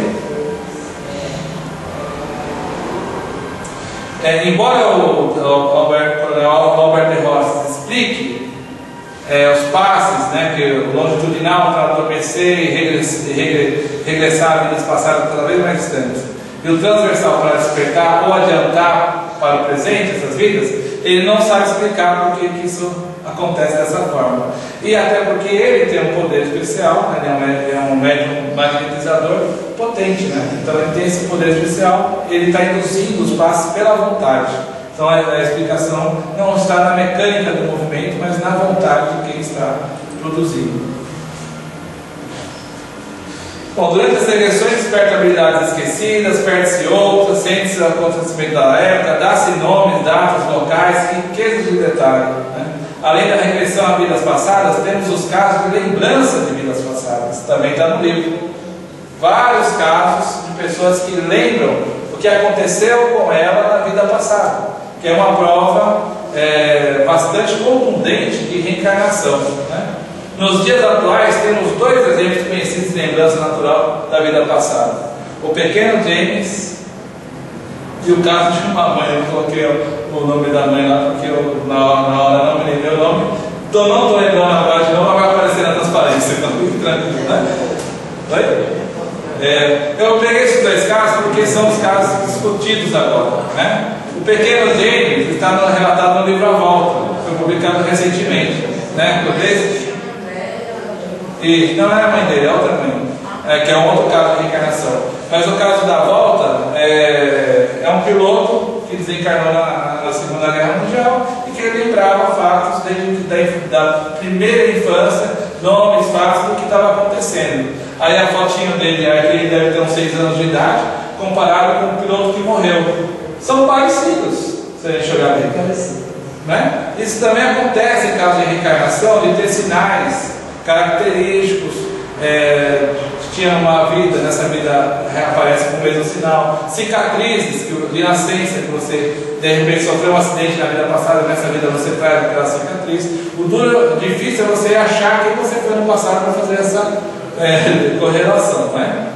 Embora o Albert de Rosses explique os passes, né, que o longitudinal para adormecer e regressar a vidas passadas cada vez mais distantes, e o transversal para despertar ou adiantar para o presente essas vidas, ele não sabe explicar por que isso acontece dessa forma. E até porque ele tem um poder especial, né? Ele é um médium magnetizador potente, né? Então ele tem esse poder especial, ele está induzindo os passos pela vontade. Então a explicação não está na mecânica do movimento, mas na vontade de quem está produzindo. Bom, durante as regressões desperta habilidades esquecidas, perde-se outras, sente-se o acontecimento da época, dá-se nomes, datas, locais, riquezas de detalhe, né? Além da regressão a vidas passadas, temos os casos de lembrança de vidas passadas, também está no livro. Vários casos de pessoas que lembram o que aconteceu com ela na vida passada, que é uma prova bastante contundente de reencarnação, né? Nos dias atuais temos 2 exemplos conhecidos de lembrança natural da vida passada: o pequeno James e o caso de uma mãe. Eu coloquei o nome da mãe lá porque eu na hora não me lembrei o nome, então não estou lembrando agora de novo, mas vai aparecer na transparência, então fique tranquilo, né? Eu peguei esses 2 casos porque são os casos discutidos agora, né? O pequeno James está relatado no livro A Volta, foi publicado recentemente, né? E não é a mãe dele, é outra mãe, que é um outro caso de reencarnação. Mas o caso da Volta é um piloto que desencarnou na Segunda Guerra Mundial e que ele lembrava fatos da primeira infância, nomes, fatos do que estava acontecendo. Aí a fotinho dele, aqui ele deve ter uns 6 anos de idade, comparado com o piloto que morreu. São parecidos, se a gente olhar bem. Né? Isso também acontece em caso de reencarnação, de ter sinais característicos, tinha uma vida, nessa vida reaparece com o mesmo sinal, cicatrizes de nascença, que você de repente sofreu um acidente na vida passada, nessa vida você traz aquela cicatriz. O difícil é você achar quem você foi no passado para fazer essa correlação, né?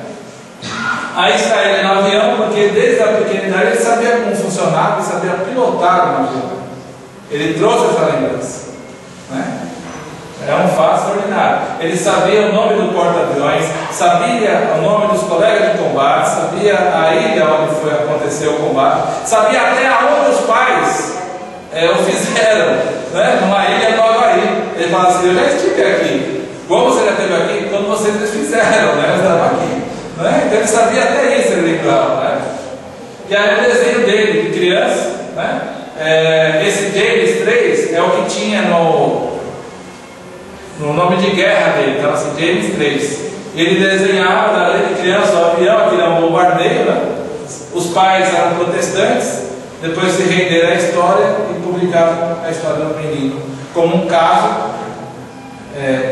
Aí está ele no avião, porque desde a pequenidade ele sabia como funcionava, ele sabia pilotar o avião. Ele trouxe essa lembrança, né? É um fato extraordinário. Ele sabia o nome do porta-aviões, sabia o nome dos colegas de combate, sabia a ilha onde aconteceu o combate, sabia até aonde os pais o fizeram, né? Numa ilha no Havaí. Ele fala assim: eu já estive aqui. Como você já esteve aqui? Quando vocês fizeram, né? Eu estava aqui, né? Então ele sabia até isso, ele lembrava, né? E aí o desenho dele de criança, né? Esse James 3 é o que tinha no nome de guerra dele, então assim, James 3. Ele desenhava da lei de criança o avião, que era um bombardeio, né? Os pais eram protestantes, depois se renderam à história e publicaram a história do menino como um caso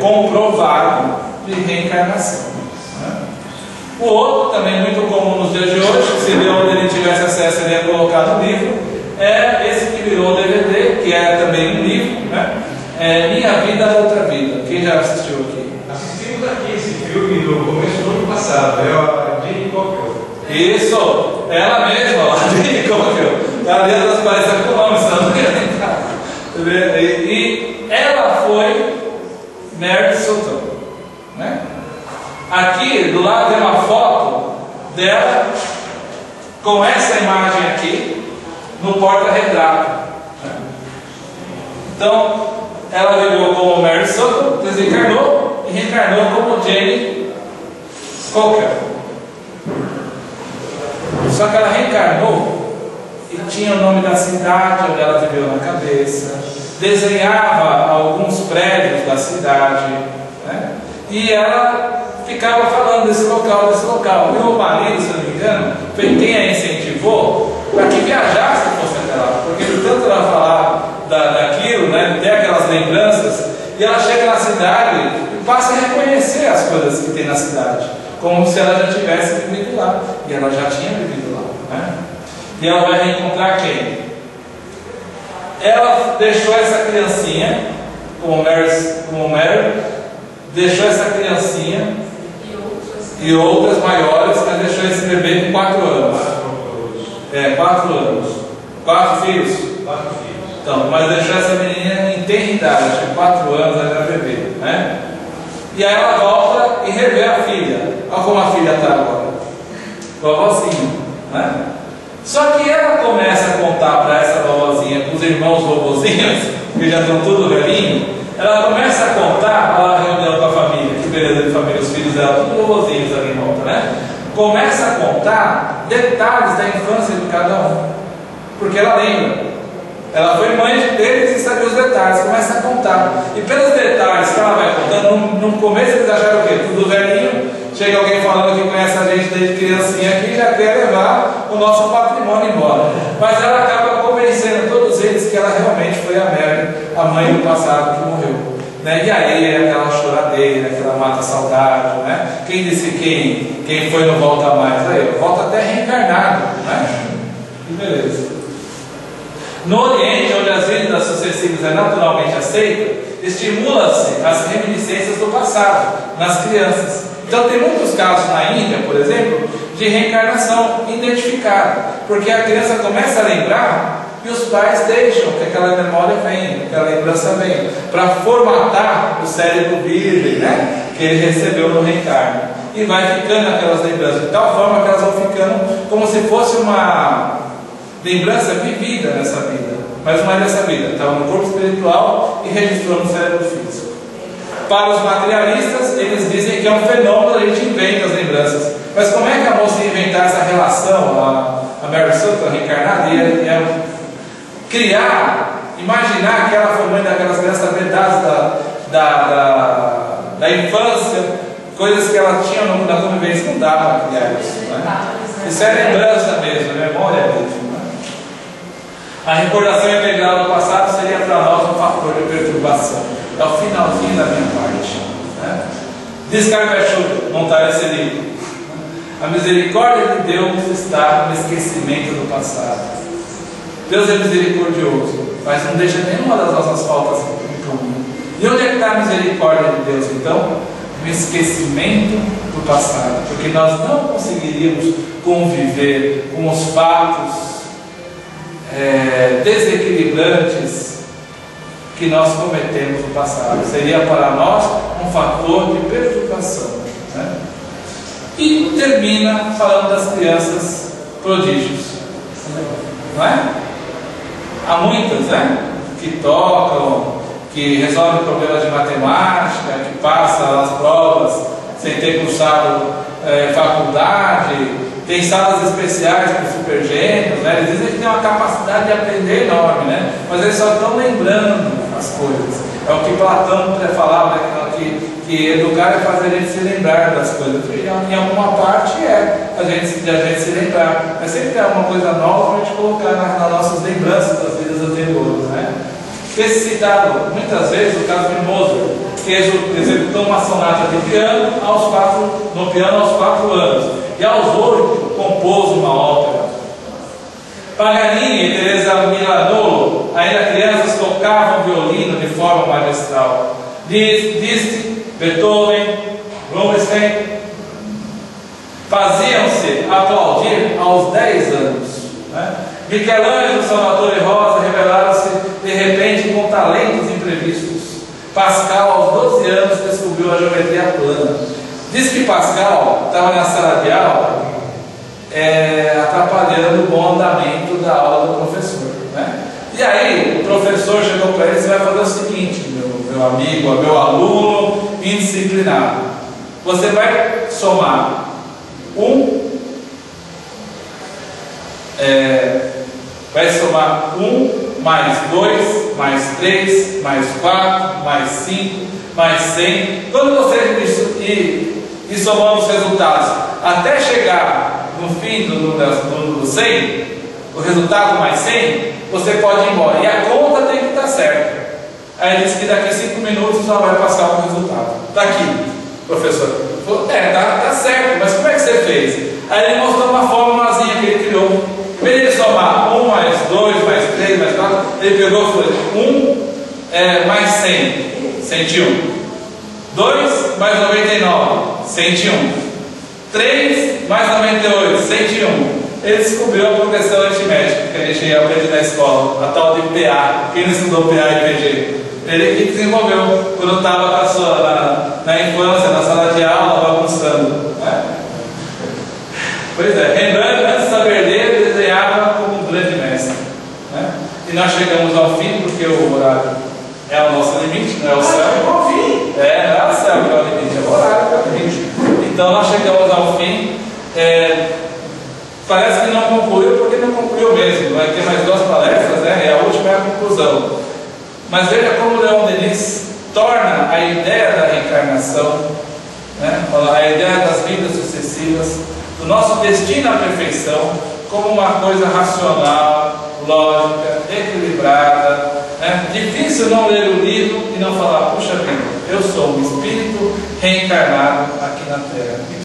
comprovado de reencarnação. O outro, também muito comum nos dias de hoje, se onde ele tivesse acesso, ele ia colocar no livro, é esse que virou DVD, que é também um livro, né? Minha Vida, Outra Vida. Quem já assistiu aqui? Assistimos aqui esse filme no começo do ano passado, é a Jane Cockle. Isso, ela mesma, a Jane Cockle. A letra parece com o nome, senão não ia lembrar. E ela foi Mary Sutton, né? Aqui do lado tem uma foto dela com essa imagem aqui no porta-retrato. Então, ela viveu como Mary Sutton, desencarnou e reencarnou como Jane Cocker. Só que ela reencarnou e tinha o nome da cidade onde ela viveu na cabeça, desenhava alguns prédios da cidade, né? E ela ficava falando desse local, desse local. E o marido, se não me engano, foi quem a incentivou para que viajasse e fosse até lá, porque de tanto ela falar daquilo, né, ter aquelas lembranças, e ela chega na cidade e passa a reconhecer as coisas que tem na cidade, como se ela já tivesse vivido lá, e ela já tinha vivido lá, né? E ela vai reencontrar quem? Ela deixou essa criancinha, como Mary, deixou essa criancinha e outras maiores, mas deixou esse bebê com 4 anos. 4 anos. 4 filhos? 4 filhos. Então, mas deixou essa menina em tenridade, acho que 4 anos ela era bebê, né? E aí ela volta e revê a filha. Olha como a filha está agora. Vovozinha, né? Só que ela começa a contar para essa vovozinha, com os irmãos vovozinhos, que já estão tudo velhinho, ela começa a contar, a reunião com a família, que beleza de família, os filhos dela, tudo vovozinhos ali em volta, né? Começa a contar detalhes da infância de cada um, porque ela lembra. Ela foi mãe deles e sabia os detalhes, começa a contar. E pelos detalhes que ela vai contando, no começo eles acharam o quê? Tudo velhinho. Chega alguém falando que conhece a gente desde criancinha aqui e já quer levar o nosso patrimônio embora. Mas ela acaba convencendo todos eles que ela realmente foi a Mary, a mãe do passado que morreu, né? E aí é aquela choradeira, aquela mata saudade, né? Quem disse quem foi não volta mais? Aí, volta até reencarnado, né? E beleza. No Oriente, onde as vidas sucessivas é naturalmente aceita, estimula-se as reminiscências do passado nas crianças. Então tem muitos casos na Índia, por exemplo, de reencarnação identificada, porque a criança começa a lembrar e os pais deixam que aquela memória venha, que aquela lembrança venha, para formatar o cérebro virgem, né, que ele recebeu no reencarno. E vai ficando aquelas lembranças, de tal forma que elas vão ficando como se fosse uma lembrança vivida nessa vida, mas não é dessa vida, estava no corpo espiritual e registrou no cérebro físico. Para os materialistas, eles dizem que é um fenômeno, a gente inventa as lembranças. Mas como é que a moça ia inventar essa relação, a Mary Sutton reencarnada, ia criar, imaginar que ela foi mãe daquelas crianças verdades da infância, coisas que ela tinha na convivência, não dá para criar isso, né? Isso é lembrança mesmo, é memória mesmo. A recordação integral do passado seria para nós um fator de perturbação. É o finalzinho da minha parte, né? Diz Carver Schuller, montar esse livro: a misericórdia de Deus está no esquecimento do passado. Deus é misericordioso, mas não deixa nenhuma das nossas faltas impune. E onde é que está a misericórdia de Deus então? No esquecimento do passado, porque nós não conseguiríamos conviver com os fatos desequilibrantes que nós cometemos no passado. Seria para nós um fator de perturbação, né? E termina falando das crianças prodígios, não é? Há muitas, né, que tocam, que resolvem problemas de matemática, que passam as provas sem ter cursado faculdade. Tem salas especiais para super gênios, né? Eles dizem que tem uma capacidade de aprender enorme, né? Mas eles só estão lembrando as coisas. É o que Platão falava, né? Que educar é fazer a gente se lembrar das coisas. E em alguma parte a gente se lembrar. Mas sempre há uma coisa nova para a gente colocar nas nossas lembranças das vidas anteriores, né? Esse citado, muitas vezes, o caso de Mozart, que executou uma sonata de piano aos 4 no no piano aos 4 anos e aos 8 compôs uma ópera. Paganini e Teresa Milanolo, ainda crianças, tocavam violino de forma magistral. Liszt, Beethoven, Rubinstein faziam-se aplaudir aos 10 anos. Né? Michelangelo, Salvatore Rosa revelaram-se de repente com talentos imprevistos. Pascal, aos 12 anos, descobriu a geometria plana. Diz que Pascal estava na sala de aula atrapalhando o bom andamento da aula do professor. Né? E aí o professor chegou para ele e disse: vai fazer o seguinte, meu amigo, meu aluno indisciplinado. Você vai somar vai somar 1 mais 2 mais 3 mais 4 mais 5 mais 100. Quando você e somamos os resultados até chegar no fim do 100, o resultado mais 100, você pode ir embora. E a conta tem que estar certa. Aí ele disse que daqui 5 minutos só vai passar o resultado. Está aqui, professor. Falou, tá certo, mas como é que você fez? Aí ele mostrou uma formulazinha que ele criou. Em vez de ele somar 1 mais 2 mais 3 mais 4, ele pegou e falou: 1 mais 100, 101. 2 mais 99, 101. 3 mais 98, 101. Ele descobriu a progressão aritmética que a gente aprende na escola, a tal de PA. Quem não estudou PA e PG? Ele que desenvolveu quando estava na infância, na sala de aula, bagunçando. Né? Pois é, Rembrandt, antes de saber dele, desenhava como um grande mestre. Né? E nós chegamos ao fim, porque o horário é o nosso limite, não é o céu. Chegou ao fim? Não é o céu que é o limite, é o horário que é o limite. Então nós chegamos ao fim. Parece que não concluiu, porque não concluiu mesmo. Vai ter mais 2 palestras, né? E a última é a conclusão. Mas veja como Leon Denis torna a ideia da reencarnação, né? A ideia das vidas sucessivas, do nosso destino à perfeição, como uma coisa racional, lógica, equilibrada. Né? Difícil não ler o livro e não falar: puxa vida, eu sou um espírito reencarnado aqui na Terra.